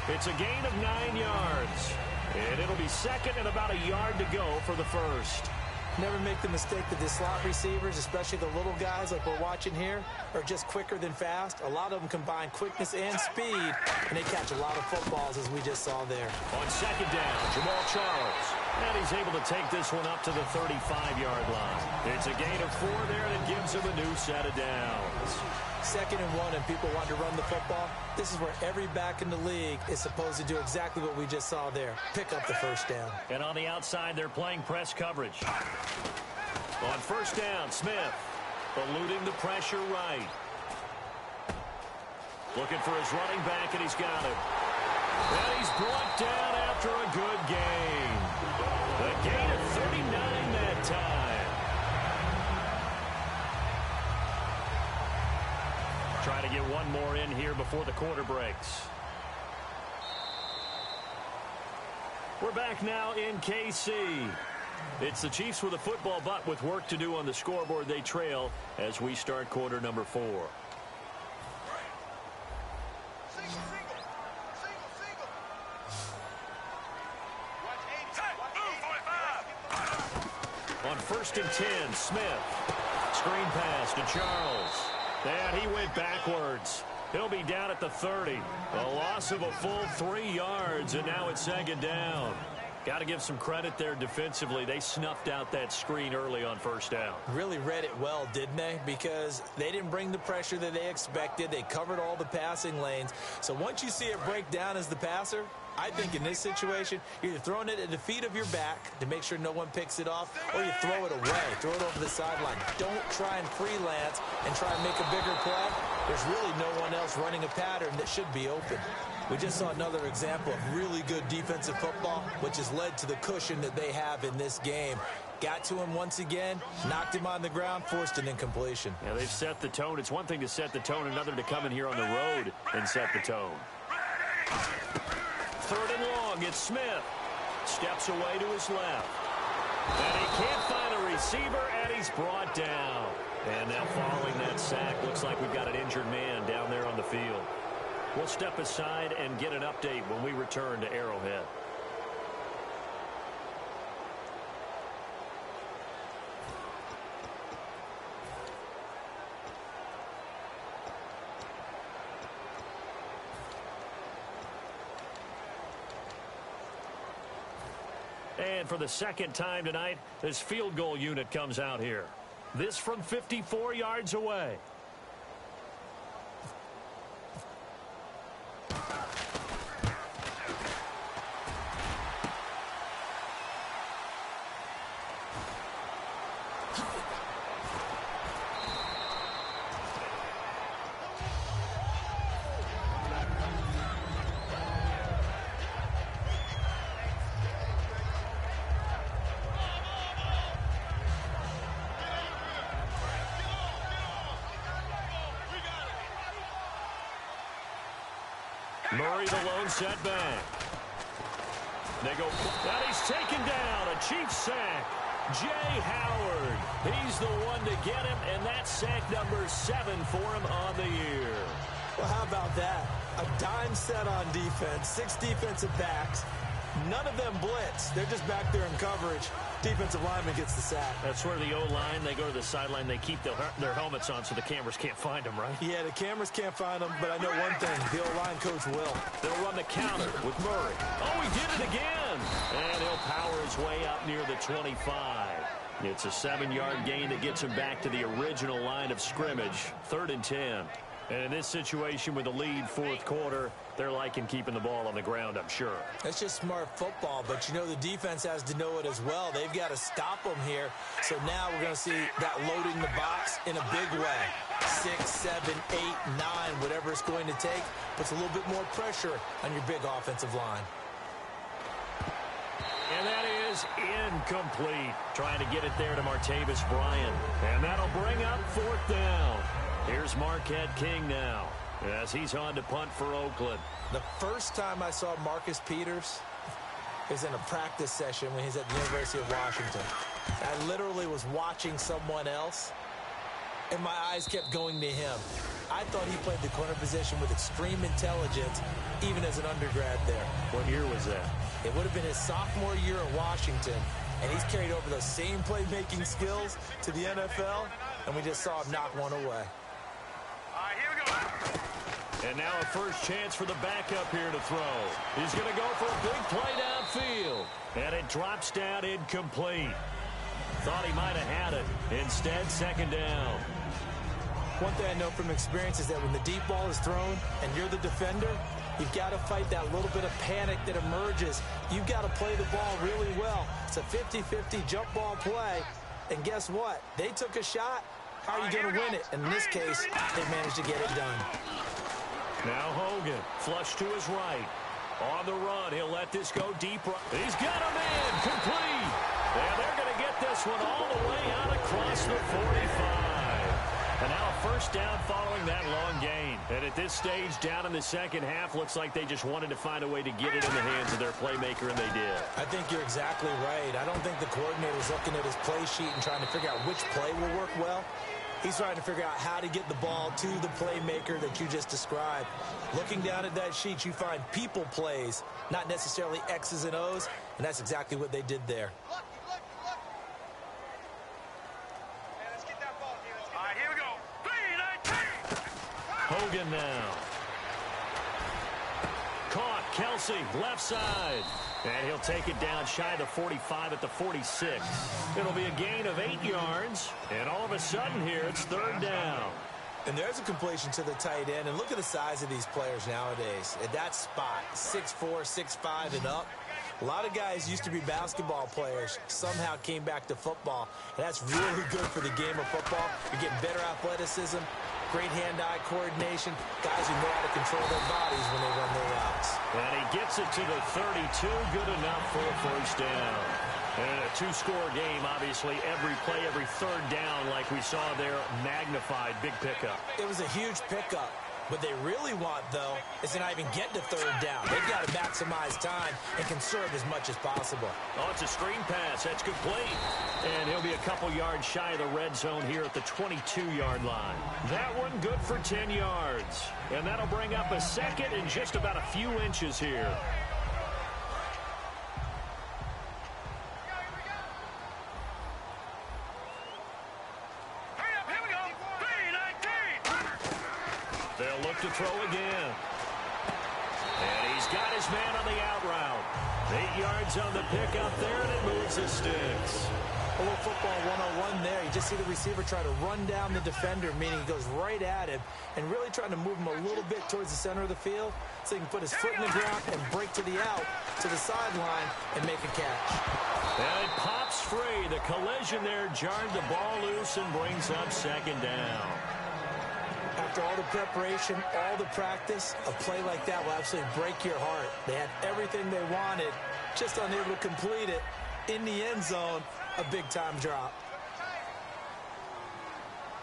It's a gain of 9 yards. And it'll be 2nd and about a yard to go for the first. Never make the mistake that the slot receivers, especially the little guys like we're watching here, are just quicker than fast. A lot of them combine quickness and speed, and they catch a lot of footballs, as we just saw there. On 2nd down, Jamal Charles. And he's able to take this one up to the 35-yard line. It's a gain of 4 there, and it gives him a new set of downs. 2nd and 1, and people want to run the football. This is where every back in the league is supposed to do exactly what we just saw there. Pick up the 1st down. And on the outside, they're playing press coverage. On 1st down, Smith eluding the pressure right. Looking for his running back, and he's got it. And he's brought down after a good gain. A gain of 39 that time. Try to get one more in here before the quarter breaks. We're back now in KC. It's the Chiefs with a football, but with work to do on the scoreboard. They trail as we start quarter number 4. On 1st and 10, Smith. Screen pass to Charles. And he went backwards. He'll be down at the 30. A loss of a full 3 yards, and now it's 2nd down. Got to give some credit there defensively. They snuffed out that screen early on 1st down. Really read it well, didn't they? Because they didn't bring the pressure that they expected. They covered all the passing lanes. So once you see it break down as the passer, I think in this situation, you're either throwing it at the feet of your back to make sure no one picks it off, or you throw it away. Throw it over the sideline. Don't try and freelance and try and make a bigger play. There's really no one else running a pattern that should be open. We just saw another example of really good defensive football, which has led to the cushion that they have in this game. Got to him once again, knocked him on the ground, forced an incompletion. Yeah, they've set the tone. It's one thing to set the tone, another to come in here on the road and set the tone. 3rd and long, it's Smith. Steps away to his left. And he can't find a receiver, and he's brought down. And now following that sack, looks like we've got an injured man down there on the field. We'll step aside and get an update when we return to Arrowhead. And for the 2nd time tonight, this field goal unit comes out here. This from 54 yards away. Murray the lone setback. They go, and he's taken down. A Chiefs sack. Jay Howard. He's the one to get him, and that's sack number 7 for him on the year. Well, how about that? A dime set on defense, 6 defensive backs. None of them blitz. They're just back there in coverage. Defensive lineman gets the sack. That's where the O-line, they go to the sideline, they keep their helmets on so the cameras can't find them, right? Yeah, the cameras can't find them, but I know one thing. The O-line coach will. They'll run the counter with Murray. Oh, he did it again. And he'll power his way up near the 25. It's a 7-yard gain that gets him back to the original line of scrimmage. 3rd and 10. And in this situation with the lead 4th quarter, they're liking keeping the ball on the ground, I'm sure. That's just smart football, but you know the defense has to know it as well. They've got to stop them here. So now we're going to see that loading the box in a big way. 6, 7, 8, 9, whatever it's going to take, puts a little bit more pressure on your big offensive line. And that is incomplete. Trying to get it there to Martavis Bryant. And that'll bring up 4th down. Here's Marquette King now, as he's on to punt for Oakland. The first time I saw Marcus Peters is in a practice session when he's at the University of Washington. I literally was watching someone else, and my eyes kept going to him. I thought he played the corner position with extreme intelligence, even as an undergrad there. What year was that? It would have been his sophomore year at Washington, and he's carried over those same playmaking skills to the NFL, and we just saw him knock one away. And now a first chance for the backup here to throw. He's going to go for a big play downfield. And it drops down incomplete. Thought he might have had it. Instead, 2nd down. One thing I know from experience is that when the deep ball is thrown and you're the defender, you've got to fight that little bit of panic that emerges. You've got to play the ball really well. It's a 50-50 jump ball play. And guess what? They took a shot. How are you going to win it? And in this case, they managed to get it done. Now Hogan, flush to his right. On the run, he'll let this go deep. He's got him in, complete. And they're going to get this one all the way out across the 45. And now a first down following that long gain. And at this stage, down in the second half, looks like they just wanted to find a way to get it in the hands of their playmaker, and they did. I think you're exactly right. I don't think the coordinator's looking at his play sheet and trying to figure out which play will work well. He's trying to figure out how to get the ball to the playmaker that you just described. Looking down at that sheet, you find people plays, not necessarily X's and O's, and that's exactly what they did there. All right, here we go. Hogan now. Caught, Kelsey, left side. And he'll take it down shy of the 45 at the 46. It'll be a gain of 8 yards. And all of a sudden here, it's 3rd down. And there's a completion to the tight end. And look at the size of these players nowadays. At that spot, 6'4", 6'5", and up. A lot of guys used to be basketball players, somehow came back to football. And that's really good for the game of football. You're getting better athleticism, great hand-eye coordination, guys who know how to control their bodies when they run their routes. And he gets it to the 32, good enough for a first down. And a 2-score game, obviously, every play, every 3rd down, like we saw there, magnified, big pickup. It was a huge pickup. What they really want, though, is to not even get to 3rd down. They've got to maximize time and conserve as much as possible. Oh, it's a screen pass. That's complete. And he'll be a couple yards shy of the red zone here at the 22-yard line. That one good for 10 yards. And that'll bring up a 2nd and just about a few inches here. They'll look to throw again. And he's got his man on the out route. 8 yards on the pickup there, and it moves the sticks. A little football 101 there. You just see the receiver try to run down the defender, meaning he goes right at him and really trying to move him a little bit towards the center of the field so he can put his foot in the ground and break to the out, to the sideline, and make a catch. And it pops free. The collision there jarred the ball loose and brings up 2nd down. After all the preparation, all the practice, a play like that will absolutely break your heart. They had everything they wanted, just unable to complete it. In the end zone, a big-time drop.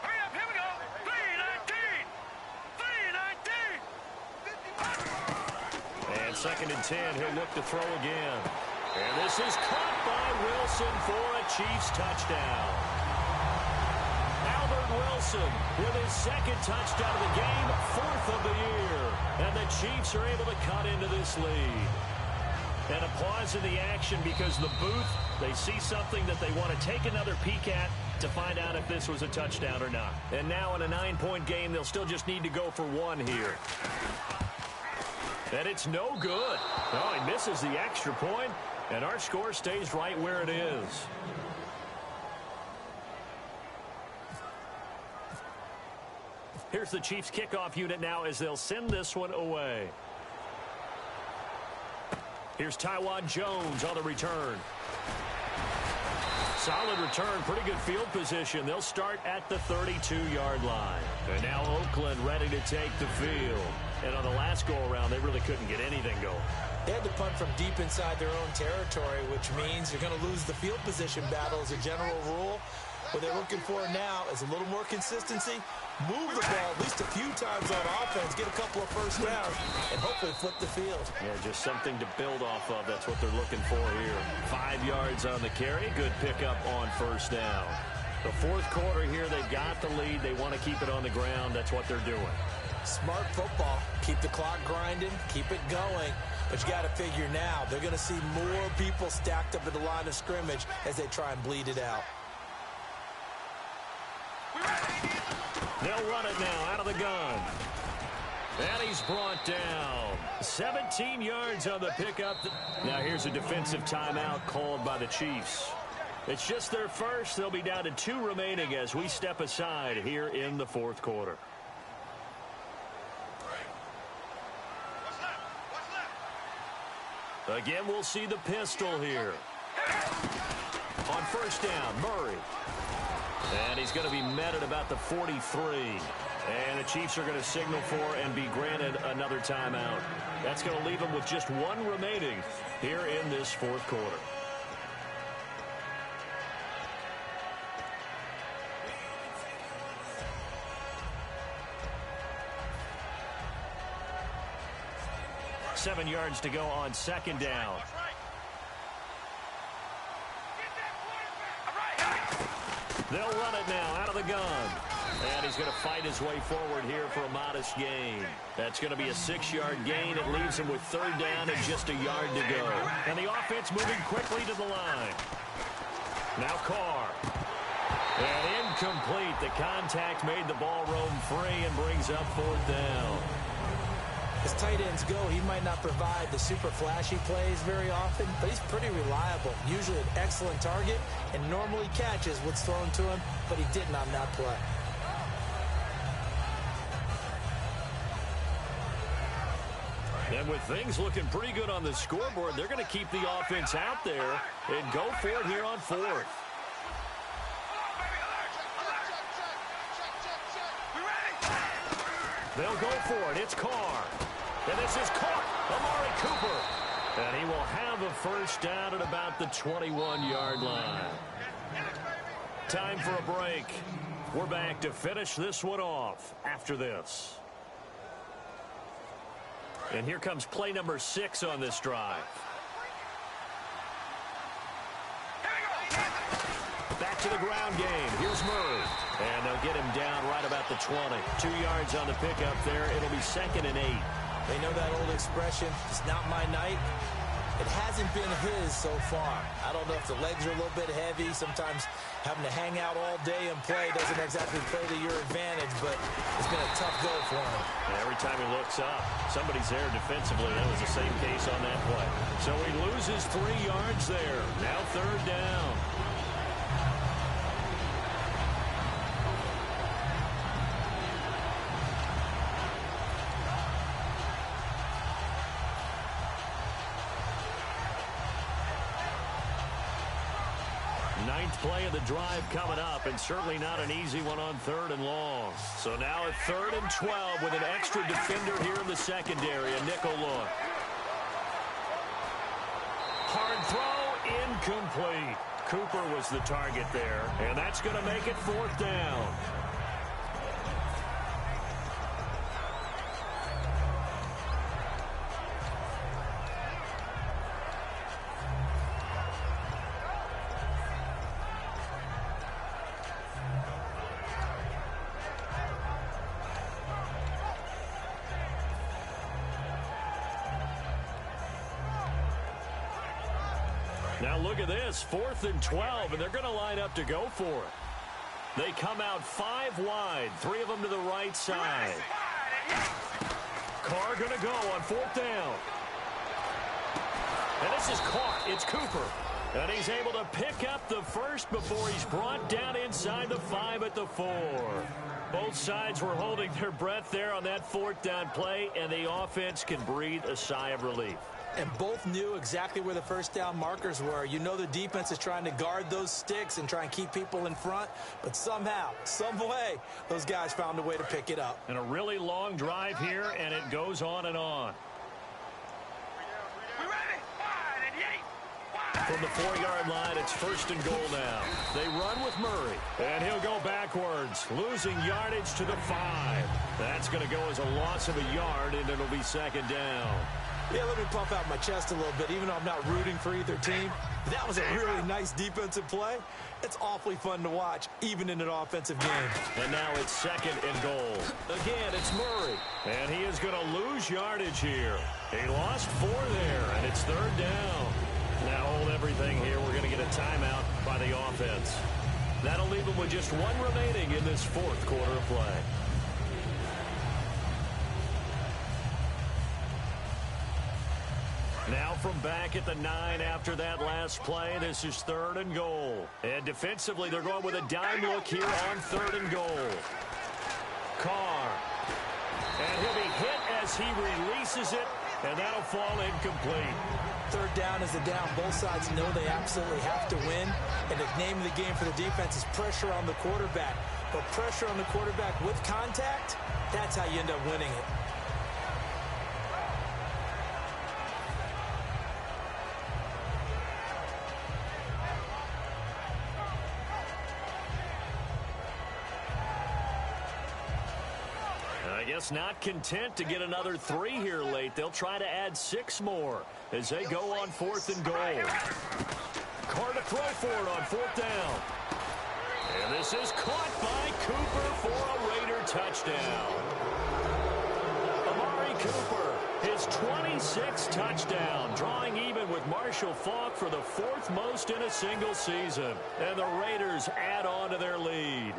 Hurry up, here we go. 3-19. 3-19. And 2nd and 10, he'll look to throw again. And this is caught by Wilson for a Chiefs touchdown. Albert Wilson with his second touchdown of the game, 4th of the year. And the Chiefs are able to cut into this lead. And a pause in the action because the booth, they see something that they want to take another peek at to find out if this was a touchdown or not. And now in a 9-point game, they'll still just need to go for one here. And it's no good. Oh, he misses the extra point, and our score stays right where it is. Here's the Chiefs kickoff unit now as they'll send this one away. Here's Taiwan Jones on the return. Solid return, pretty good field position. They'll start at the 32-yard line. And now Oakland ready to take the field. And on the last go-around, they really couldn't get anything going. They had to punt from deep inside their own territory, which means you're going to lose the field position battle as a general rule. What they're looking for now is a little more consistency, move the ball at least a few times on offense, get a couple of first downs, and hopefully flip the field. Yeah, just something to build off of. That's what they're looking for here. 5 yards on the carry. Good pickup on first down. The fourth quarter here, they've got the lead. They want to keep it on the ground. That's what they're doing. Smart football. Keep the clock grinding. Keep it going. But you got to figure now, they're going to see more people stacked up at the line of scrimmage as they try and bleed it out. They'll run it now out of the gun. And he's brought down. 17 yards on the pickup. Now here's a defensive timeout called by the Chiefs. It's just their first. They'll be down to 2 remaining as we step aside here in the fourth quarter. Again, we'll see the pistol here. On first down, Murray. And he's going to be met at about the 43. And the Chiefs are going to signal for and be granted another timeout. That's going to leave them with just 1 remaining here in this fourth quarter. Seven yards to go on second down. They'll run it now out of the gun. And he's going to fight his way forward here for a modest gain. That's going to be a 6-yard gain. It leaves him with third down and just a yard to go. And the offense moving quickly to the line. Now Carr. And incomplete. The contact made the ball roam free and brings up fourth down. As tight ends go, he might not provide the super flashy plays very often, but he's pretty reliable. Usually an excellent target and normally catches what's thrown to him, but he didn't on that play. And with things looking pretty good on the scoreboard, they're going to keep the offense out there and go for it here on fourth. They'll go for it. It's Carr. And this is caught. Amari Cooper. And he will have a first down at about the 21-yard line. Time for a break. We're back to finish this one off after this. And here comes play number 6 on this drive. Back to the ground game. Here's Murray. And they'll get him down right about the 20. 2 yards on the pickup there. It'll be 2nd and 8. They know that old expression, it's not my night. It hasn't been his so far. I don't know if the legs are a little bit heavy. Sometimes having to hang out all day and play doesn't exactly play to your advantage, but it's been a tough go for him. And every time he looks up, somebody's there defensively. That was the same case on that play. So he loses 3 yards there. Now third down. Ninth play of the drive coming up, and certainly not an easy one on 3rd and long. So now a 3rd and 12 with an extra defender here in the secondary, a nickel look. Hard throw, incomplete. Cooper was the target there, and that's going to make it 4th down. Now look at this, 4th and 12, and they're going to line up to go for it. They come out 5 wide, 3 of them to the right side. Carr going to go on 4th down. And this is caught. It's Cooper. And he's able to pick up the first before he's brought down inside the 5 at the 4. Both sides were holding their breath there on that 4th down play, and the offense can breathe a sigh of relief. And both knew exactly where the first down markers were. You know the defense is trying to guard those sticks and try and keep people in front, but somehow, some way, those guys found a way to pick it up. And a really long drive here, and it goes on and on. From the 4-yard line, it's 1st and goal now. They run with Murray, and he'll go backwards, losing yardage to the 5. That's going to go as a loss of a yard, and it'll be 2nd down. Yeah, let me pump out my chest a little bit, even though I'm not rooting for either team. That was a really nice defensive play. It's awfully fun to watch, even in an offensive game. And now it's 2nd and goal. Again, it's Murray, and he is going to lose yardage here. He lost 4 there, and it's 3rd down. Now hold everything here. We're going to get a timeout by the offense. That'll leave them with just 1 remaining in this 4th quarter of play. Now from back at the 9 after that last play, this is 3rd and goal. And defensively, they're going with a dime look here on 3rd and goal. Carr. And he'll be hit as he releases it, and that'll fall incomplete. 3rd down is a down. Both sides know they absolutely have to win. And the name of the game for the defense is pressure on the quarterback. But pressure on the quarterback with contact, that's how you end up winning it. I guess not content to get another 3 here late. They'll try to add 6 more as they go on 4th and goal. Carr to throw for it on 4th down. And this is caught by Cooper for a Raider touchdown. Amari Cooper, his 26th touchdown, drawing even with Marshall Faulk for the 4th most in a single season. And the Raiders add on to their lead.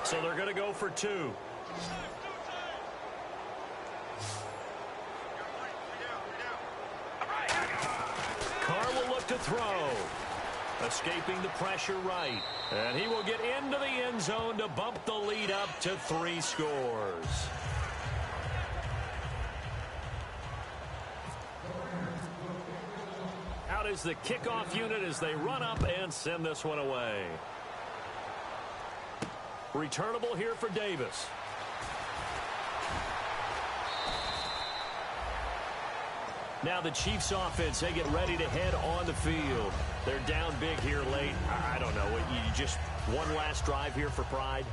So they're going to go for 2. Carr will look to throw. Escaping the pressure right. And he will get into the end zone to bump the lead up to 3 scores. Out is the kickoff unit as they run up and send this one away. Returnable here for Davis. Now the Chiefs offense, they get ready to head on the field. They're down big here late. I don't know. You just one last drive here for pride?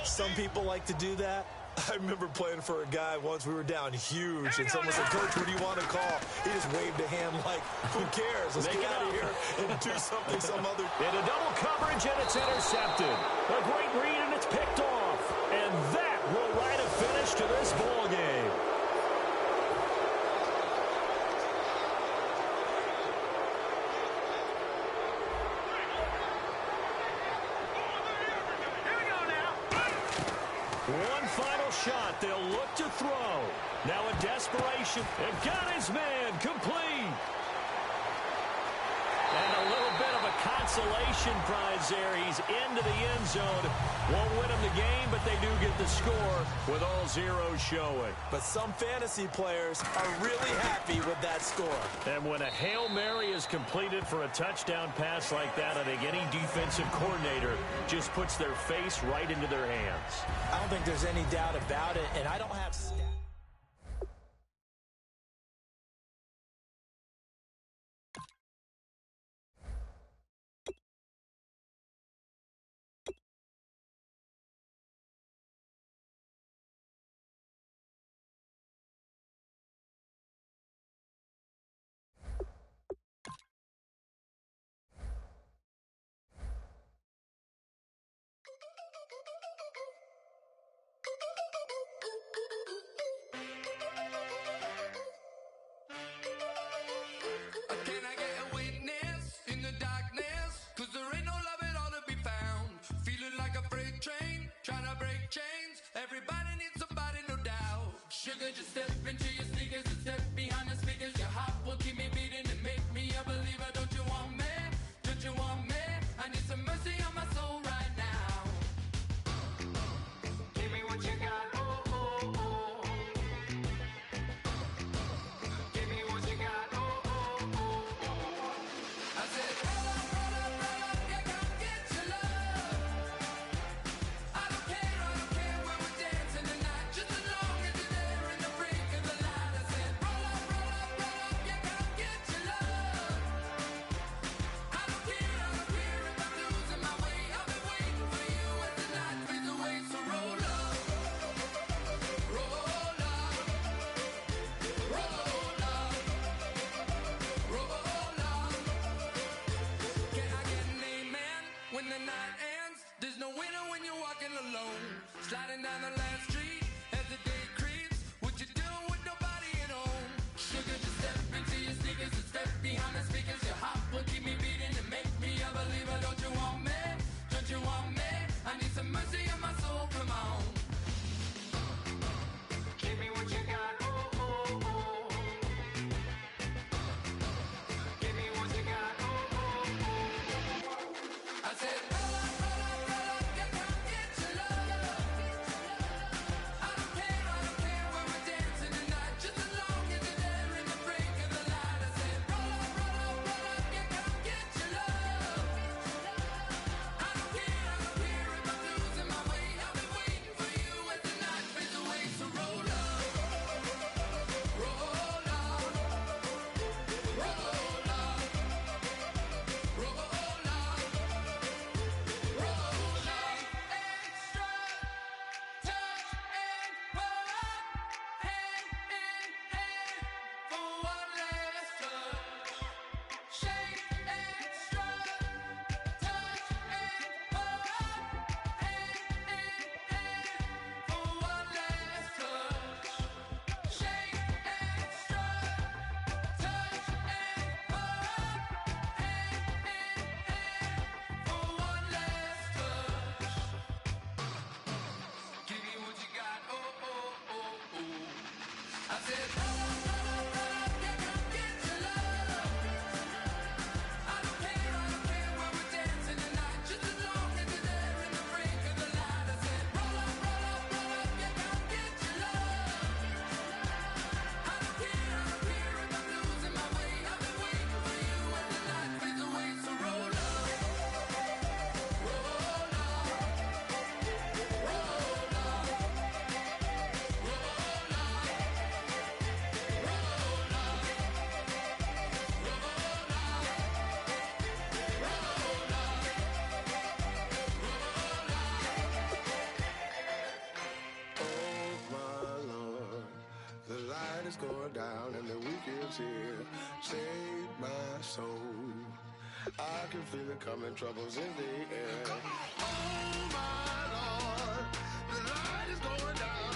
Some people like to do that. I remember playing for a guy once. We were down huge, and someone said, "Coach, what do you want to call?" He just waved a hand like, "Who cares? Let's get out of here and do something some other." Into double coverage, and it's intercepted. A great read, and it's picked off. And that will write a finish to this ball game. One final shot. They'll look to throw. Now in desperation. And got his man complete. And a little bit of a consolation prize there. He's into the end zone. Won't win him the game, but they do get the score with all zeros showing. But some fantasy players are really happy with that score. And when a Hail Mary is completed for a touchdown pass like that, I think any defensive coordinator just puts their face right into their hands. I don't think there's any doubt about it, and I don't have stats. Sugar, just step into your sneakers and step behind the speakers. Your heart will keep me beating and make me a believer. Don't you want me? Don't you want me? I need some mercy on my soul right now. Give me what you got, oh, oh, oh. Give me what you got, oh, oh, oh, oh. I said, roll up, yeah, come get your love. I don't care when we're dancing tonight, just as long as you're there in the break of the light. I said, roll up, yeah, come get your love. I don't care if I'm losing my way. I've been waiting for you as the night fades away. So roll up, roll up, roll up, roll up. Can I get an amen when the night ends? There's no winner when you're walking alone. Sliding down the last street as the day creeps. What you doing with nobody at home? Sugar, just step into your sneakers and step behind the speakers. Your heart will keep me beating and make me a believer. Don't you want me? Don't you want me? I need some mercy on my soul. Come on. Give me what you got. Oh, oh, oh. Give me what you got. Oh, oh, oh. I said, roll up, yeah, come get your love. I don't care when we're dancing tonight, just as long as you're there in the break of the light. I said, roll up, yeah, come get your love. I don't care if I'm losing my way. I've been waiting for you as the night fades away. So roll up, roll up, roll up, roll up, roll up. Extra touch and pull up, hand in hand for one last touch. Shake extra touch and pull up, hand in hand for one last touch. Shake extra touch and pull up, hand in hand for one last touch. Give me what you got, oh, oh, oh, oh. I said, roll up, yeah, come get your love. I don't care when we're dancing tonight, just as long as you're there in the break of the light. I said, roll up, yeah, come get your love. I don't care if I'm losing my way. I've been waiting for you as the night fades away. So roll up, roll up, roll up, roll up, roll up, Oh my Lord, the light is going down and the weekend's here. Save my soul. I can feel it coming, troubles in the air. Oh my Lord, the light is going down